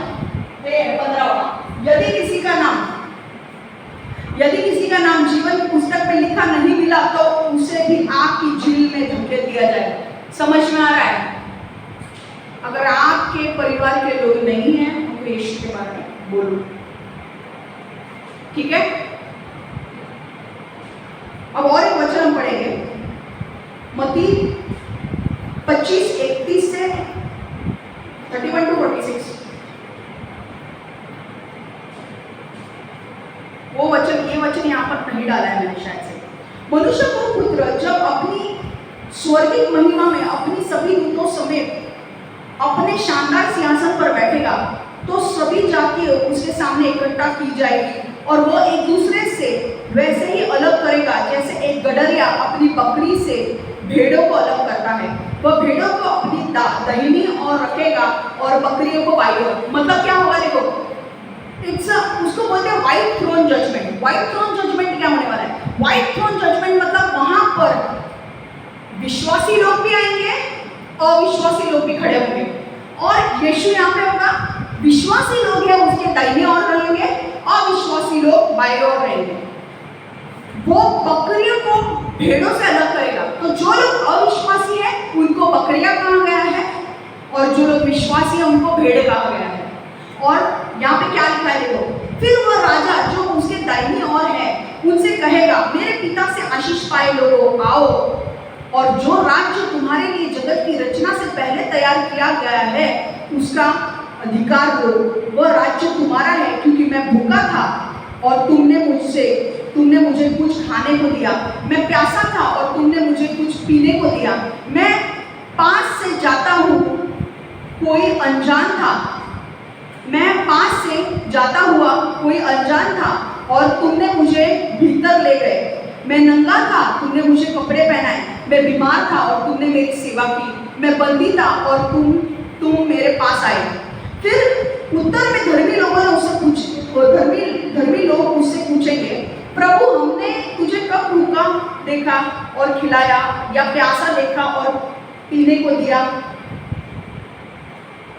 15। यदि किसी का नाम जीवन की पुस्तक में लिखा नहीं मिला तो उसे भी आग की झील में धकेल दिया जाएगा। समझ में आ रहा है? अगर आपके परिवार के लोग नहीं हैं तो यीशु के बारे में बोलो, ठीक है? अब और एक वचन हम पढ़ेंगे, मत्ती 25:31 से 31 to 46। वो वचन, ये वचन यहाँ पर नहीं डाला है मैंने शायद से। मनुष्य को पुत्र जब अपनी स्वर्गीय महिमा में अपनी सभी दूतों समेत अपने शानदार सिंहासन पर बैठेगा तो सभी जातियां उसके सामने इकट्ठा की जाएगी और वो एक दूसरे से वैसे ही अलग करेगा जैसे एक गडरिया अपनी बकरी से भेड़ों को अलग करता है। वह भेड़ों को अपनी दाहिनी ओर रखेगा और बकरियों को बाईं ओर। मतलब क्या होगा? देखो, उसको बोलते हैं white throne judgement. White throne judgement क्या होने वाला है? व्हाइट थ्रोन जजमेंट मतलब वहां पर विश्वासी लोग भी आएंगे, अविश्वासी लोग भी खड़े होंगे, और यीशु यहाँ पे होगा। विश्वासी लोग हैं उसके दाहिने ओर रहेंगे, अविश्वासी लोग बाईं ओर रहेंगे। वो बकरियों को भेड़ों से अलग करेगा। तो जो लोग अविश्वासी है उनको बकरियां कहा गया है, और जो लोग विश्वासी है उनको भेड़ कहा गया है। और यहाँ पे क्या लिखा है देखो, फिर वह राजा जो उसके दाहिनी ओर है उनसे कहेगा, मेरे पिता से आशीष पाए लोगों आओ, और जो राज्य तुम्हारे लिए जगत की रचना से पहले तैयार किया गया है उसका अधिकार दो। वह राज्य तुम्हारा है, क्योंकि मैं भूखा था और तुमने मुझे कुछ खाने को दिया, मैं प्यासा था और तुमने मुझे कुछ पीने को दिया, मैं पास से जाता हूँ कोई अनजान था, मैं पास से जाता हुआ कोई अनजान था और तुमने मुझे भीतर ले गए, मैं नंगा था तुमने मुझे कपड़े पहनाए, मैं बीमार था और तुमने मेरी सेवा की, मैं बंदी था और तुम मेरे पास आए। फिर उत्तर में धर्मी लोगों ने उससे धर्मी लोग उससे पूछेंगे, प्रभु हमने तुझे कब भूखा देखा और खिलाया, या प्यासा देखा और पीने को दिया?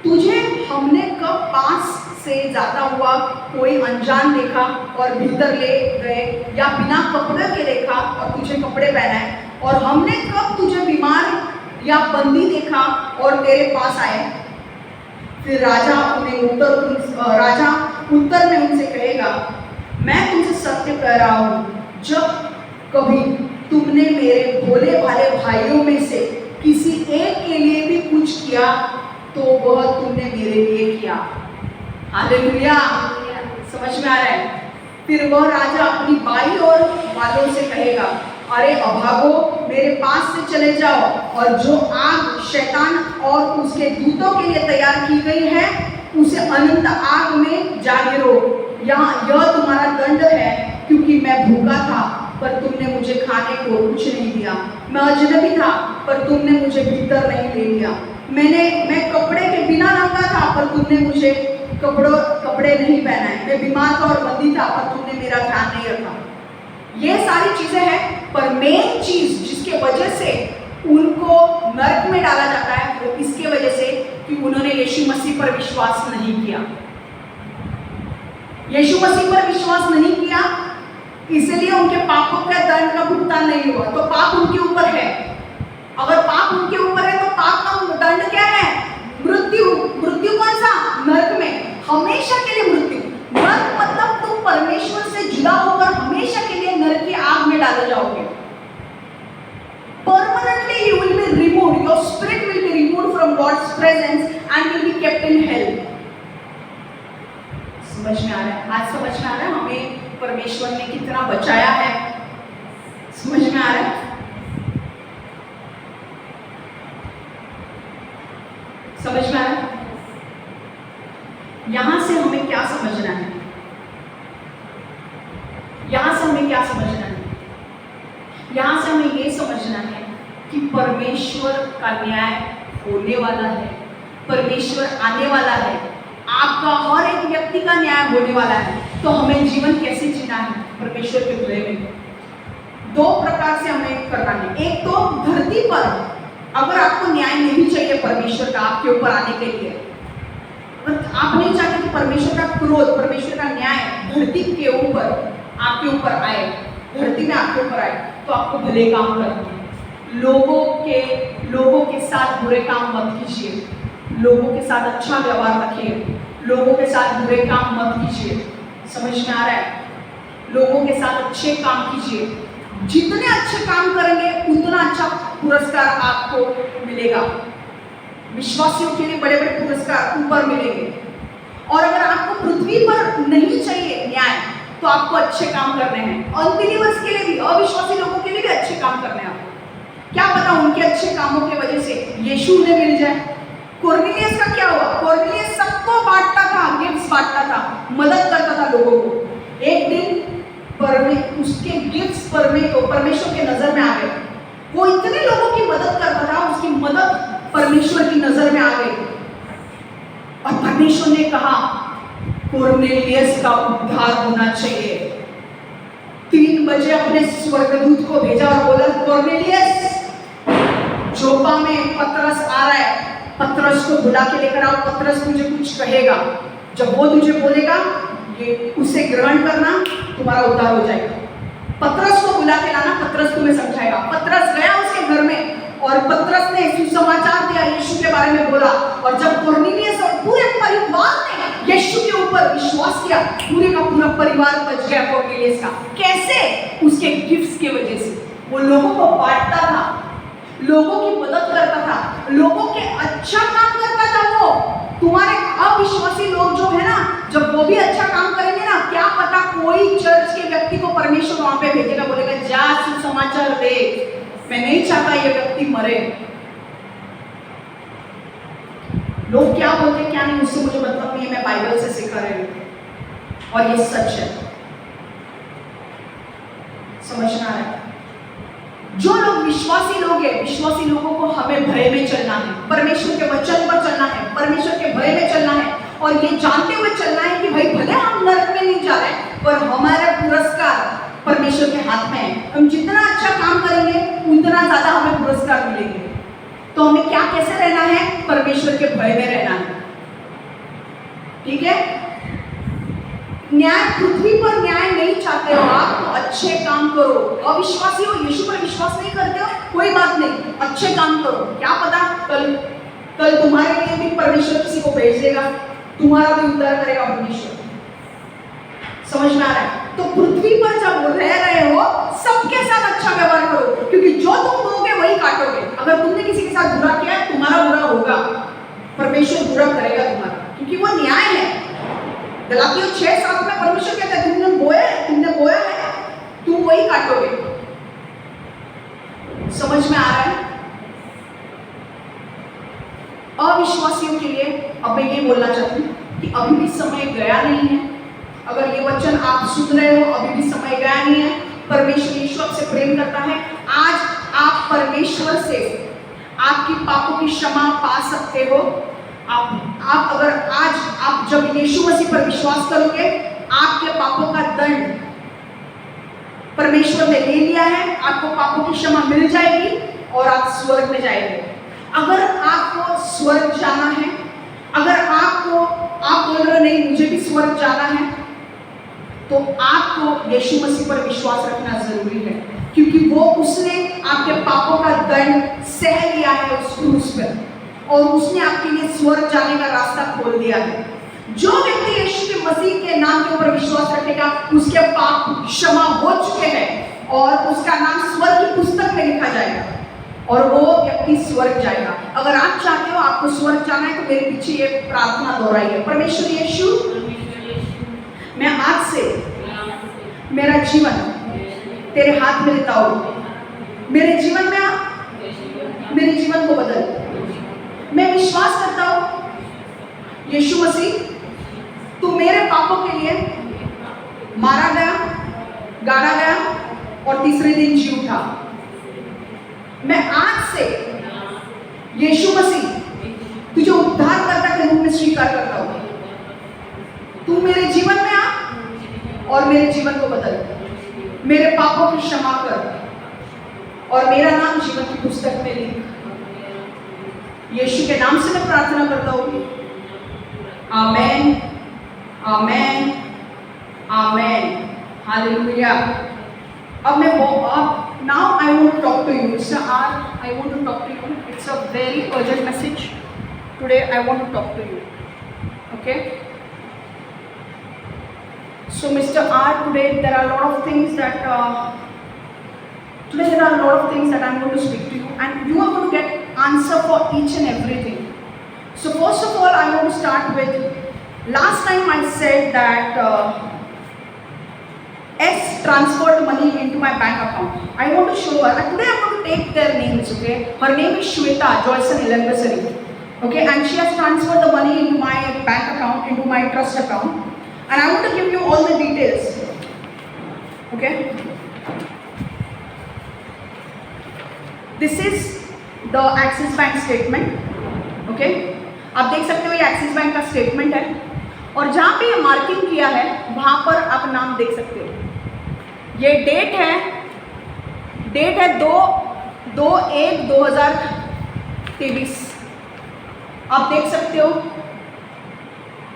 तुझे हमने कब पास से जाता हुआ कोई अनजान देखा और भीतर ले गए, या बिना कपड़े के देखा और तुझे कपड़े पहनाए? और हमने कब तुझे बीमार या बंदी देखा और तेरे पास आए? फिर राजा उत्तर में उनसे कहेगा, मैं तुमसे सत्य कह रहा हूँ, जब कभी तुमने मेरे भोले भाले भाइयों में से किसी एक के लिए भी कुछ किया तो वह तुमने मेरे लिए किया। हालेलुया! समझ में आ रहा है? फिर वह राजा अपनी बाई ओर वालों से कहेगा, अरे अभागो, मेरे पास से चले जाओ, और जो आग शैतान और उसके दूतों के लिए तैयार की गई है उसे अनंत आग में जा गिरो। यह तुम्हारा दंड है, क्योंकि मैं भूखा था पर तुमने मुझे खाने को कुछ नहीं दिया। मैं अजनबी था पर तुमने मुझे भीतर नहीं ले लिया। मैं कपड़े के बिना नंगा था पर तुमने मुझे कपड़े नहीं पहनाए। मैं बीमार था और बंदी था पर तुमने मेरा ध्यान नहीं रखा। ये सारी चीजें हैं, पर मेन चीज जिसके वजह से उनको नरक में डाला जाता है वो इसके वजह से कि उन्होंने यीशु मसीह पर विश्वास नहीं किया। यीशु मसीह पर विश्वास नहीं किया, इसलिए उनके पापों का दंड का भुगतान नहीं हुआ। तो पाप उनके ऊपर है। अगर पाप उनके ऊपर है तो पाप का दंड क्या है? मृत्यु। मृत्यु कौन सा? नरक में, हमेशा के लिए मृत्यु। नरक मतलब तुम परमेश्वर से जुदा होकर हमेशा के लिए नरक की आग में डाले जाओगे। Permanently you will be removed. Your spirit will be removed from God's presence and will be kept in hell. समझ में आ रहा है? आज समझ में आ रहा है हमें परमेश्वर ने कितना बचाया है? समझ में आ रहा है? समझ में आ रहा है? यहां से हमें क्या समझना है? यहां से हमें क्या समझना है? यहां से हमें यह समझना है कि परमेश्वर का न्याय होने वाला है। परमेश्वर आने वाला है। आपका हर एक व्यक्ति का न्याय होने वाला है। तो हमें जीवन कैसे जीना है? परमेश्वर के भय में। दो प्रकार से हमें करना है। एक तो धरती पर अगर आपको न्याय नहीं चाहिए परमेश्वर का आपके ऊपर आने के लिए, आप नहीं चाहते कि परमेश्वर का क्रोध, परमेश्वर का न्याय धरती के ऊपर आपके ऊपर आए, धरती में आपके ऊपर आए, तो आपको भले काम करने हैं। लोगों के साथ बुरे काम मत कीजिए। लोगों के साथ अच्छा व्यवहार रखिए। लोगों के साथ बुरे काम मत कीजिए। समझ में आ रहा है? लोगों के साथ अच्छे काम कीजिए। जितने अच्छे काम करेंगे उतना अच्छा पुरस्कार आपको मिलेगा। विश्वासियों के लिए बड़े बड़े पुरस्कार ऊपर मिलेंगे। और अगर आपको पृथ्वी पर नहीं चाहिए न्याय तो आपको अच्छे काम करने हैं। अनबिलीवर्स के लिए भी, अविश्वासी लोगों के लिए भी अच्छे काम करने हैं आपको। क्या पता उनके अच्छे कामों की वजह से यीशु उन्हें मिल जाए। कॉर्नेलियस का क्या हुआ? कॉर्नेलियस सबको बांटता था, गिफ्ट्स बांटता था, मदद करता था लोगों को। एक दिन उसके गिफ्ट्स परमेश्वर के नजर में आ गए। वो इतने लोगों की मदद करता था, उसकी मदद परमेश्वर की नजर में आ गई। और परमेश्वर ने कहा कॉर्नेलियस का उद्धार होना चाहिए। 3 बजे अपने स्वर्गदूत को भेजा और बोला कॉर्नेलियस, जोपा में पतरस आ रहा है, पतरस को बुला के लेकर आओ। पतरस तुझे कुछ कहेगा, जब वो तुझे बोलेगा ये उसे ग्रहण करना, तुम्हारा उद्धार हो जाएगा। पतरस को बुला के लाना, पतरस तुम्हें समझाएगा। पतरस गया उसके घर में और पतरस ने सुसमाचार दिया, यीशु के बारे में बोला। और जब कॉर्नेलियस और पूरे परिवार ने यीशु के ऊपर विश्वास किया, पूरे का पूरा परिवार बच गया कॉर्नेलियस का। कैसे? उसके गिफ्ट्स की वजह से। वो लोगों को बांटता था, लोगों की मदद करता था, लोगों के अच्छा काम करता था। वो तुम्हारे अविश्वासी लोग जो है ना, जब वो भी अच्छा काम करेंगे ना, क्या पता कोई चर्च के व्यक्ति को परमेश्वर वहां पे भेजेगा, बोलेगा जा सुसमाचार दे, मैं नहीं चाहता ये व्यक्ति मरे। लोग क्या बोलते क्या नहीं उससे मुझे मतलब नहीं है, मैं बाइबल से सीखा रही हूं और ये सच है। समझना है? जो लोग विश्वासी लोग हैं, विश्वासी लोगों को हमें भय में चलना है, परमेश्वर के वचन पर चलना है, परमेश्वर के भय में चलना है और ये जानते हुए चलना है कि भाई भले हम नरक में नहीं जा रहे पर हमारा पुरस्कार परमेश्वर के हाथ में है। हम जितना अच्छा काम करेंगे उतना ज्यादा हमें पुरस्कार मिलेंगे। तो हमें क्या कैसे रहना है? परमेश्वर के भय में रहना है। ठीक है? न्याय, पृथ्वी पर न्याय नहीं चाहते हो आप तो अच्छे काम करो। अविश्वासी हो, यीशु पर विश्वास नहीं करते हो, कोई बात नहीं, अच्छे काम करो। क्या पता कल तुम्हारे लिए भी परमेश्वर किसी को भेज देगा, तुम्हारा भी उद्धार करेगा परमेश्वर। समझ में आ रहा है? तो पृथ्वी पर जब रह रहे हो सबके साथ अच्छा व्यवहार करो, क्योंकि जो तुम बोगे वही काटोगे। अगर तुमने किसी के साथ बुरा किया तुम्हारा बुरा होगा, परमेश्वर बुरा करेगा तुम्हारा, क्योंकि वो न्याय है। गलातियों 6:7 में परमेश्वर कहता है तुमने बोया है तुम वही काटोगे। समझ में आ रहा है? अविश्वासियों के लिए अब मैं ये बोलना चाहती हूँ कि अभी भी समय गया नहीं है। अगर ये वचन आप सुन रहे हो, अभी भी समय गया नहीं है। परमेश्वर यीशु आपसे प्रेम करता है। आज आप परमेश्वर से आपकी पापों की क्षमा पा सकते हो। आप अगर आज आप जब यीशु मसीह पर विश्वास करोगे, आपके पापों का दंड परमेश्वर ने ले लिया है, आपको पापों की क्षमा मिल जाएगी और आप स्वर्ग में जाएंगे। अगर आपको स्वर्ग जाना है, अगर आप बोल रहे हो नहीं मुझे भी स्वर्ग जाना है, तो आपको यीशु मसीह पर विश्वास रखना जरूरी है, क्योंकि वो उसने आपके पापों का दंड सह लिया है उस क्रूस पर, और उसने आपके लिए स्वर्ग जाने का रास्ता खोल दिया है। जो व्यक्ति यीशु के मसीह के नाम के ऊपर विश्वास रखेगा, उसके पाप क्षमा हो चुके हैं और उसका नाम स्वर्ग की पुस्तक में लिखा जाएगा और वो व्यक्ति स्वर्ग जाएगा। अगर आप चाहते हो आपको स्वर्ग जाना है तो मेरे पीछे ये प्रार्थना दोहराइए। परमेश्वर यीशु, मैं आज से मेरा जीवन तेरे हाथ में लेता हूँ। मेरे जीवन में आ, मेरे जीवन को बदल। मैं विश्वास करता हूँ यीशु मसीह तू मेरे पापों के लिए मारा गया, गाड़ा गया और तीसरे दिन जी उठा। मैं आज से यीशु मसीह तुझे उद्धारकर्ता के रूप में स्वीकार करता हूँ। तू मेरे जीवन में आ और मेरे जीवन को बदल, मेरे पापों की क्षमा कर और मेरा नाम जीवन की पुस्तक में लिख। यीशु के नाम से मैं प्रार्थना करता हूँ, आमेन, आमेन, आमेन, हालेलुया। अब मैं now I want to talk to you, Mr. R. I want to talk to you. It's a very urgent message. Today I want to talk to you. Okay? So Mr. R, today there are a lot of things that I'm going to speak to you, and you are going to get answer for each and everything. So first of all, I want to start with, last time I said that S transferred money into my bank account. I want to show her, and today I'm going to take their names, okay? Her name is Shweta Joyson Elembasari, okay? And she has transferred the money into my bank account, into my trust account. And I want to give you all the details, okay? This is the Axis Bank statement, okay? आप देख सकते हो ये एक्सिस बैंक का स्टेटमेंट है, और जहाँ पे ये मार्किंग किया है वहाँ पर आप नाम देख सकते हो। ये डेट है 2/1/2023। आप देख सकते हो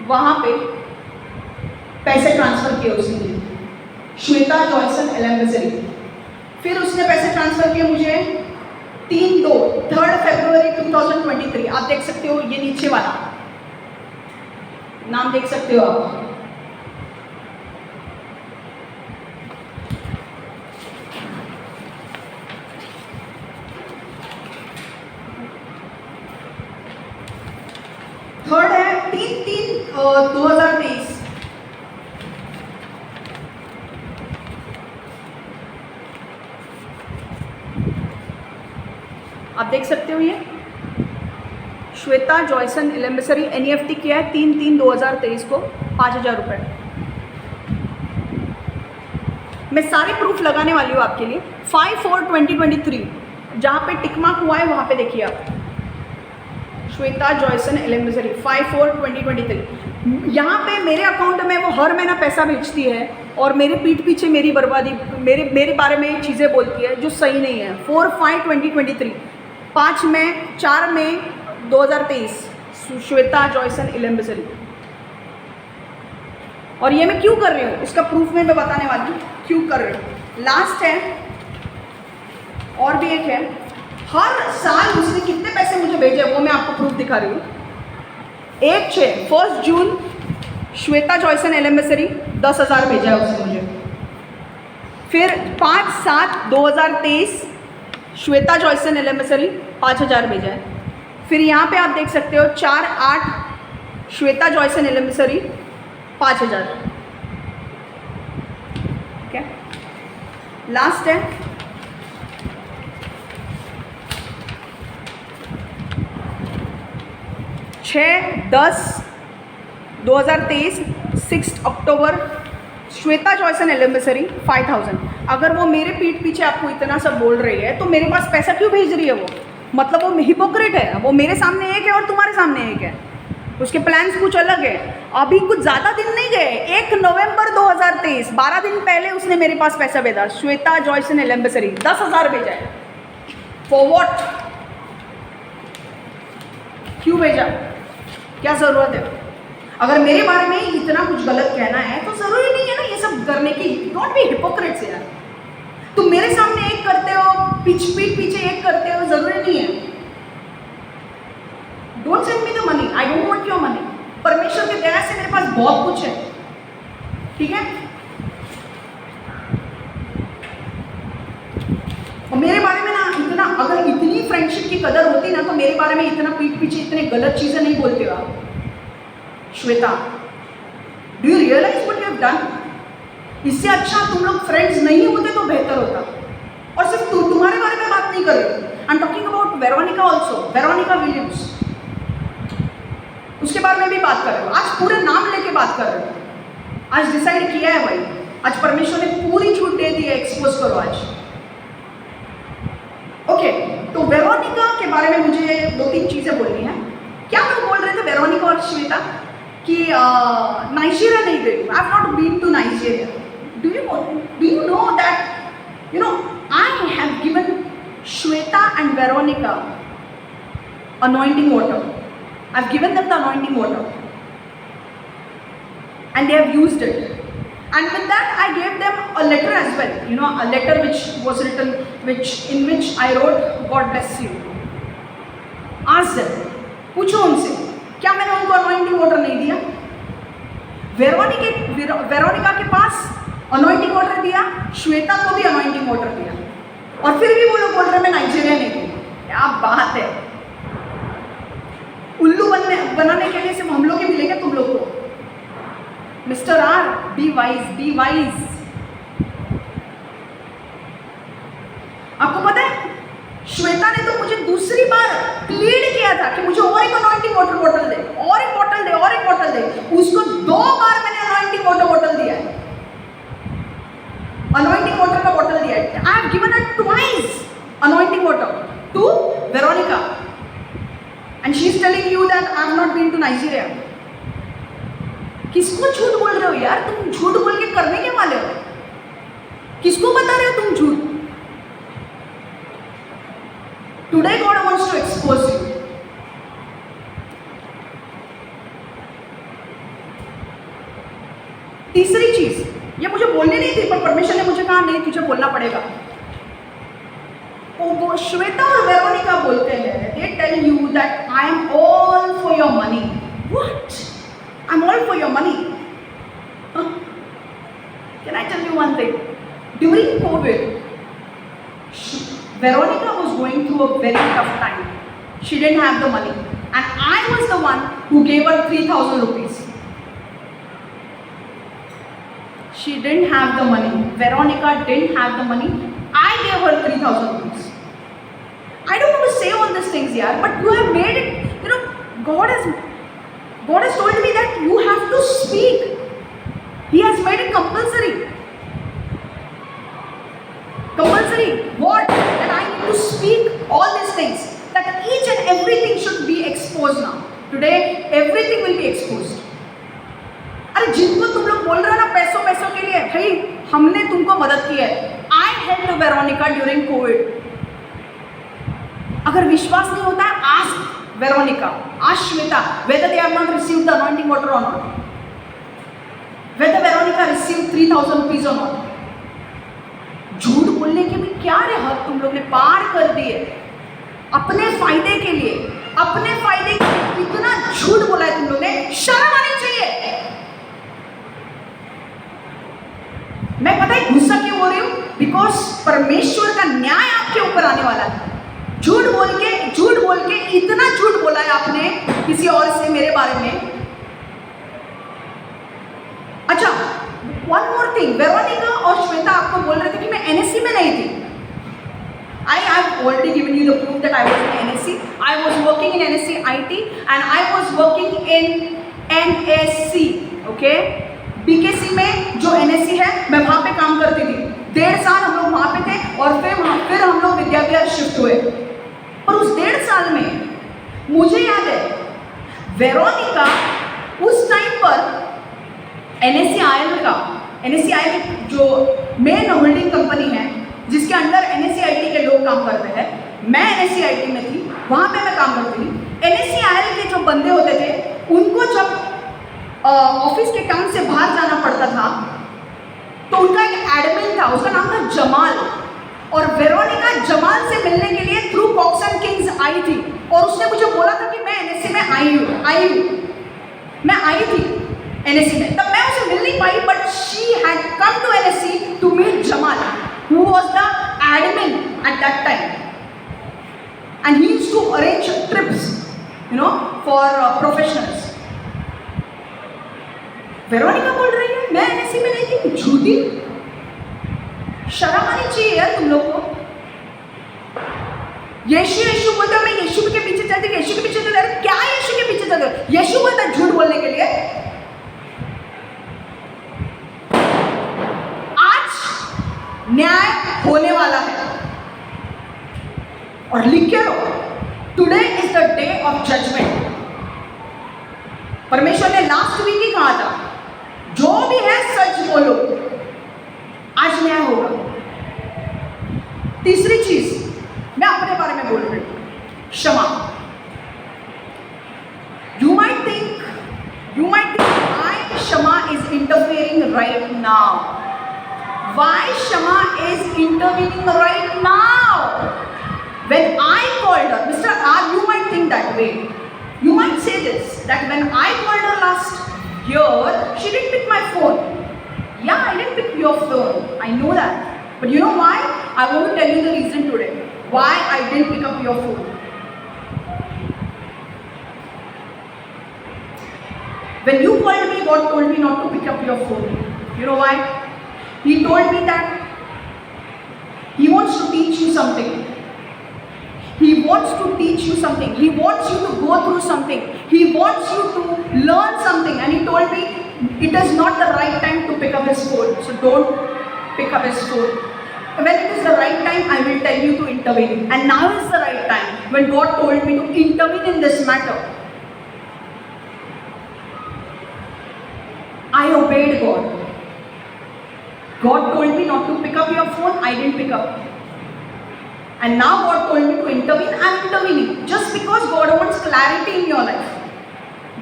वहाँ पे पैसे ट्रांसफ़र किए उसने, श्वेता जॉयसन एलेम्बसरी। फिर उसने पैसे ट्रांसफ़र किए मुझे 3 फरवरी 2023। आप देख सकते हो ये नीचे वाला नाम देख सकते हो आप। थर्ड है 3/3/2023। आप देख सकते हो ये श्वेता जॉयसन एलेम्बसरी NEFT किया है 3/3/2023 को 5,000 रुपये। मैं सारे प्रूफ लगाने वाली हूँ आपके लिए। 5/4/2023 जहाँ पे टिक मार्क हुआ है वहाँ पे देखिए आप, श्वेता जॉयसन एलेम्बसरी 5/4/2023। यहाँ पे मेरे अकाउंट में वो हर महीना पैसा भेजती है और मेरे पीठ पीछे मेरी बर्बादी, मेरे बारे में चीज़ें बोलती है जो सही नहीं है। 4/5/2023 4 मई 2023 श्वेता जॉयसन एलेम्बसरी। और ये मैं क्यों कर रही हूँ इसका प्रूफ मैं बताने वाली हूँ क्यों कर रही हूँ। लास्ट है और भी एक है, हर साल उसने कितने पैसे मुझे भेजे वो मैं आपको प्रूफ दिखा रही हूँ। 1 जून श्वेता जॉयसन एलेम्बसरी 10,000 भेजा है उसने मुझे। फिर 5/7/2023 श्वेता जॉयसन एलेम्बसरी 5,000 भेजा है। फिर यहाँ पे आप देख सकते हो 4/8 श्वेता जॉयसन एलेम्बसरी 5,000। ठीक है, लास्ट है 6/10/2023 6 अक्टूबर श्वेता जॉयसन एलेम्बेसरी 5000। अगर वो मेरे पीठ पीछे आपको इतना सब बोल रही है तो मेरे पास पैसा क्यों भेज रही है वो? मतलब वो हिपोक्रेट है। वो मेरे सामने एक है और तुम्हारे सामने एक है, उसके प्लान्स कुछ अलग है। अभी कुछ ज़्यादा दिन नहीं गए, 1 नवंबर 2023, 12 दिन पहले उसने मेरे पास पैसा भेजा। श्वेता जॉयसन एलेम्बेसरी 10,000 भेजा है। For what? क्यों भेजा? क्या ज़रूरत है? अगर मेरे बारे में इतना कुछ गलत कहना है तो ज़रूरी नहीं है ना ये सब करने की। डोंट बी हिपोक्रेट्स यार। तुम मेरे सामने एक करते हो, पीठ पीछे एक करते हो, ज़रूरी नहीं है। Don't send me the money, I don't want your money. परमेश्वर के दया से मेरे पास बहुत कुछ है, ठीक है? और मेरे बारे में ना इतना, अगर इतनी फ्रेंडशिप की कदर होती ना तो मेरे बारे में इतना पीठ पीछे इतने गलत चीजें नहीं बोलते हो आप। Shweta, do you realise what you have done? इससे अच्छा तुम लोग फ्रेंड्स नहीं होते तो बेहतर होता। और सिर्फ तुम्हारे बारे में बात नहीं कर रही, आई am talking about Veronica also, Veronica Williams. उसके बारे में भी बात कर रहे हो। आज पूरे नाम लेके बात कर रहे हो। आज डिसाइड किया है भाई, आज परमेश्वर ने पूरी छूट दे दी है, एक्सपोज करो आज। ओके, तो वेरोनिका के बारे में मुझे 2-3 चीजें बोलनी है। क्या लोग बोल रहे थे वेरोनिका और श्वेता कि नाइजीरिया नहीं गई? I have not been to Nigeria. Do you know that I have given Shweta and Veronica anointing water. I've given them the anointing water and they have used it, and with that I gave them a letter as well, a letter which was written, in which I wrote, God bless you. Ask them, पूछो उनसे, क्या मैंने उनको anointing water नहीं दिया? वेरोनिका के पास anointing water दिया, श्वेता को भी anointing water दिया, और फिर भी वो लोग बोल रहे मैं नाइजीरिया नहीं गई। क्या बात है! उल्लू बनाने के लिए सिर्फ हम लोग ही मिलेंगे तुम लोग को। Mister R, be wise, be wise. आपको पता है श्वेता ने तो मुझे दूसरी बार प्लीड किया था कि मुझे और एक अनॉइंटिंग वाटर बॉटल दे, और एक बॉटल दे, और एक बॉटल दे। उसको 2 बार मैंने अनॉइंटिंग वाटर बॉटल दिया है, अनॉइंटिंग वाटर का बॉटल दिया है। I have given her twice anointing water to Veronica, and she is telling you that I have not been to Nigeria. किसको झूठ बोल रहे हो यार? तुम झूठ बोल के करने के वाले हो? किसको बता रहे हो तुम झूठ? Today God wants to expose you. तीसरी चीज, ये मुझे बोलनी नहीं थी पर परमेश्वर ने मुझे कहा नहीं तुझे बोलना पड़ेगा। वो श्वेता और वेरोनिका बोलते हैं, they tell you that I am all for your money. What? I'm all for your money? Huh? Can I tell you one thing? During COVID, Veronica was going through a very tough time. She didn't have the money, and I was the one who gave her 3,000 rupees. She didn't have the money. Veronica didn't have the money. I gave her 3,000 rupees. I don't want to say all these things here, but you have made it, God has told me that you have to speak. He has made it compulsory. Compulsory. What? That I need to speak all these things. That each and everything should be exposed now. Today, everything will be exposed. अरे जिनको तुम लोग बोल रहे हो ना पैसों के लिए, भाई हमने तुमको मदद की है। I helped Veronica during COVID. अगर विश्वास नहीं होता है, ask Veronica, ask Shweta whether they have not received the anointing water or not, whether Veronica received 3,000 rupees or not. झूठ बोलने के भी क्या रे हद तुम लोग ने पार कर दिए अपने फायदे के लिए, अपने फायदे के लिए इतना झूठ बोला है तुम लोग ने, शर्म आनी चाहिए। मैं पता है गुस्सा क्यों हो रही हूँ? बिकॉज परमेश्वर का न्याय आपके ऊपर आने वाला है। झूठ बोल के इतना झूठ बोला है आपने किसी और से मेरे बारे में। अच्छा, वन मोर थिंग, वेरोनिका और श्वेता आपको बोल रहे थे कि मैं एनएससी में नहीं थी। I have already given you the proof that I was in NSC. I was working in NSC IT and I was working in NSC. Okay, BKC में जो एनएससी है, मैं वहाँ पे काम करती थी। 1.5 साल हम लोग वहाँ पे थे और फिर हम लोग विद्याविहार शिफ्ट हुए। और उस 1.5 साल में मुझे याद है वेरोनिका उस टाइम पर एनएससीआईएल जो मेन होल्डिंग कंपनी है जिसके अंडर एनएससीआईटी के लोग काम करते हैं, मैं एनएससीआईटी में थी, वहाँ पे मैं काम करती थी। एनएससीआईएल के जो बंदे होते थे उनको जब ऑफिस के काम से बाहर जाना पड़ता था तो उनका एक एडमिन था, उसका नाम था जमाल, और वेरोनिका जमाल से मिलने के लिए थ्रू कॉक्स एंड किंग्स आई थी और उसने मुझे बोला था कि मैं एनएससी में आई थी एनएससी में। तब मैं उसे मिल नहीं पाई, but she had come to NSC to meet Jamal who was the admin at that time and he used to arrange trips for professionals. Veronica बोल रही है मैं एनएससी में नहीं थी, झूठी, शर्म आनी चाहिए यार तुम लोग को। यीशु बोलते हो मैं यीशु के पीछे चलती, यीशु के पीछे चलते, क्या यीशु के पीछे चलते हो? यीशु बोलता है झूठ बोलने के लिए। आज न्याय होने वाला है और लिख के रहो, today is the day of judgement. परमेश्वर ने लास्ट वीक ही कहा था जो भी है सच बोलो, आज न्याय होगा। तीसरी चीज मैं अपने बारे में बोल रही हूं, क्षमा। You might think I Kshama is interfering right now. Why Kshama is intervening right now? When I called her, Mr. R, you might think that way. You might say this, that when I called her last year, she didn't pick my phone. Yeah, I didn't pick your phone. I know that. But you know why? I want to tell you the reason today. Why I didn't pick up your phone. When you called me, God told me not to pick up your phone. You know why? He told me that He wants to teach you something. He wants to teach you something. He wants you to go through something. He wants you to learn something. And he told me it is not the right time to pick up his phone. So don't pick up his phone. When it is the right time, I will tell you to intervene. And now is the right time when God told me to intervene in this matter. I obeyed God. God told me not to pick up your phone. I didn't pick up. And now God told me to intervene, I am intervening. Just because God wants clarity in your life.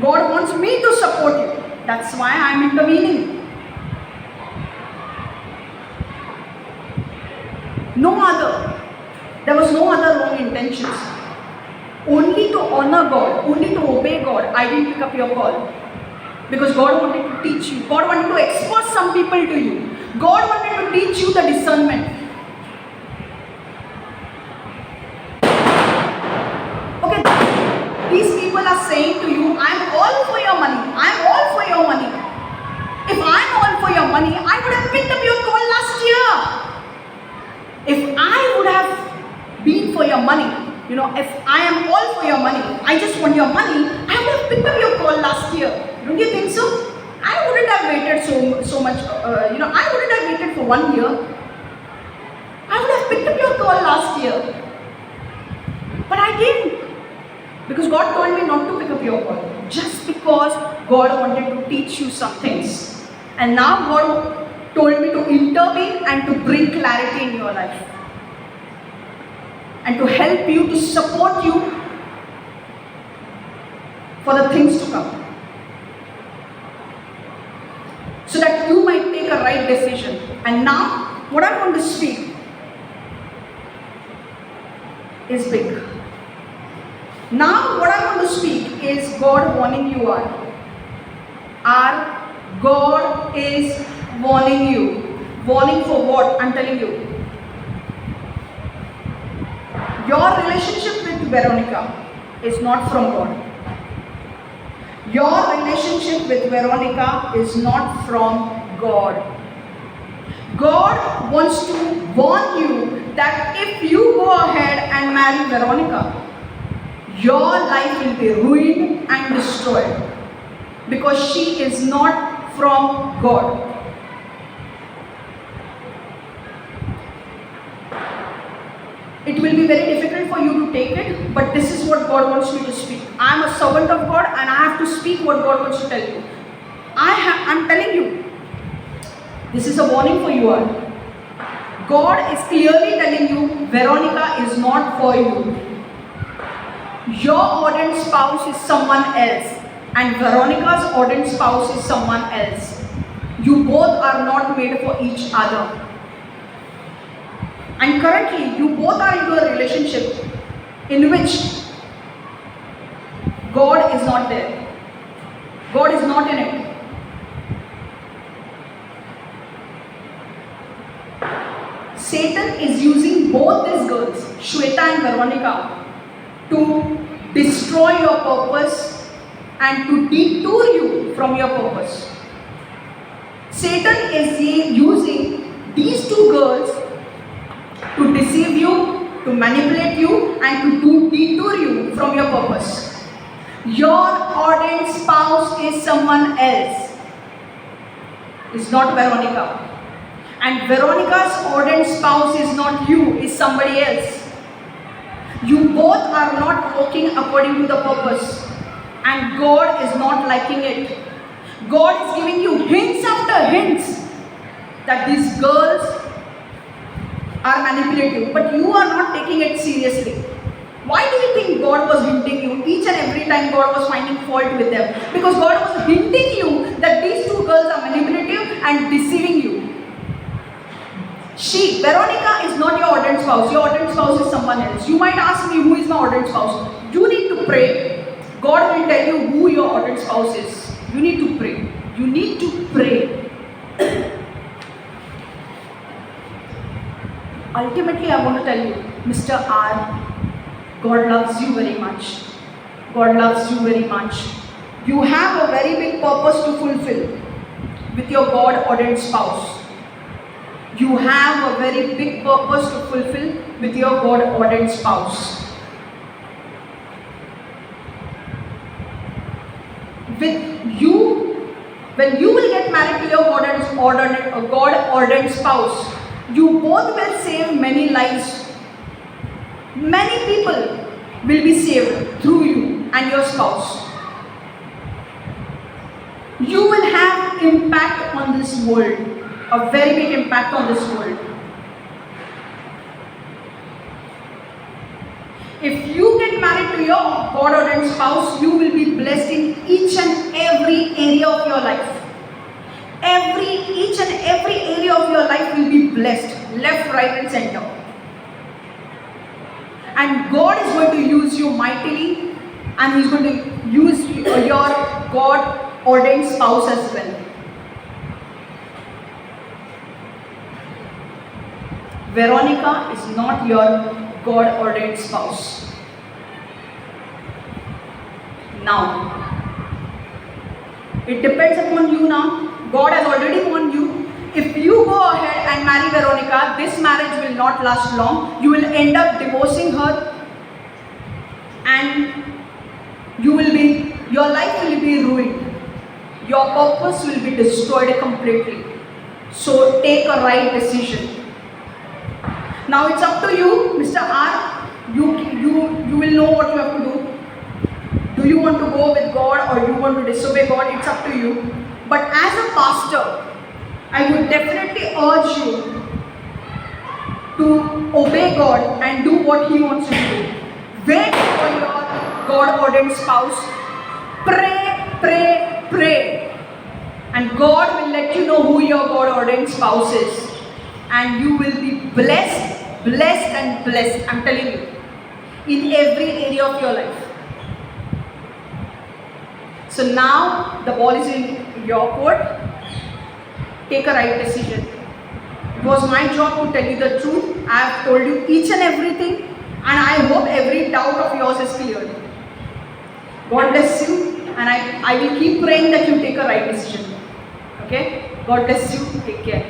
God wants me to support you. That's why I am intervening. No other. There was no other wrong intentions. Only to honor God, only to obey God, I didn't pick up your call. Because God wanted to teach you. God wanted to expose some people to you. God wanted to teach you the discernment. These people are saying to you, I'm all for your money. I'm all for your money. If I'm all for your money, I would have picked up your call last year. If I would have been for your money, if I am all for your money, I just want your money, I would have picked up your call last year. Don't you think so? I wouldn't have waited so much, I wouldn't have waited for 1 year. I would have picked up your call last year. But I didn't. Because God told me not to pick up your call. Just because God wanted to teach you some things. And now God told me to intervene and to bring clarity in your life. And to help you, to support you for the things to come. So that you might take a right decision. And now, what I want to speak is big. Now what I want to speak is God warning you all. God is warning you. Warning for what? I'm telling you. Your relationship with Veronica is not from God. Your relationship with Veronica is not from God. God wants to warn you that if you go ahead and marry Veronica, your life will be ruined and destroyed because she is not from God. It will be very difficult for you to take it, but this is what God wants me to speak. I am a servant of God and I have to speak what God wants to tell you. I'm telling you, this is a warning for you all. God is clearly telling you, Veronica is not for you. Your ordained spouse is someone else, and Veronica's ordained spouse is someone else. You both are not made for each other. And currently, you both are into a relationship in which God is not there. God is not in it. Satan is using both these girls, Shweta and Veronica, to destroy your purpose and to detour you from your purpose. Satan is using these two girls to deceive you, to manipulate you, and to detour you from your purpose. Your ordained spouse is someone else. It's not Veronica. And Veronica's ordained spouse is not you, is somebody else. You both are not working according to the purpose. And God is not liking it. God is giving you hints after hints that these girls are manipulative, but you are not taking it seriously. Why do you think God was hinting you each and every time God was finding fault with them? Because God was hinting you that these two girls are manipulative and deceiving you. Veronica is not your ordained spouse. Your ordained spouse is someone else. You might ask me, who is my ordained spouse? You need to pray. God will tell you who your ordained spouse is. You need to pray. You need to pray. Ultimately, I want to tell you, Mr. R, God loves you very much. God loves you very much. You have a very big purpose to fulfill with your God-ordained spouse. You have a very big purpose to fulfill with your God-ordained spouse. When you will get married to your God-ordained spouse, you both will save many lives. Many people will be saved through you and your spouse. You will have impact on this world, a very big impact on this world. If you get married to your God-ordained spouse, you will be blessed in each and every area of your life. Each and every area of your life will be blessed, left, right, and center. And God is going to use you mightily, and He is going to use your God-ordained spouse as well. Veronica is not your God-ordained spouse. Now, it depends upon you now. God has already warned you. If you go ahead and marry Veronica, this marriage will not last long. You will end up divorcing her, and your life will be ruined. Your purpose will be destroyed completely. So take a right decision. Now it's up to you, Mr. R. You will know what you have to do. Do you want to go with God or you want to disobey God? It's up to you. But as a pastor, I would definitely urge you to obey God and do what He wants you to do. Wait for your God-ordained spouse. Pray, pray, pray. And God will let you know who your God-ordained spouse is. And you will be blessed, blessed and blessed. I'm telling you. In every area of your life. So now the ball is in your court. Take a right decision. It was my job to tell you the truth. I have told you each and everything, and I hope every doubt of yours is cleared. God bless you, and I will keep praying that you take a right decision. Okay? God bless you. Take care.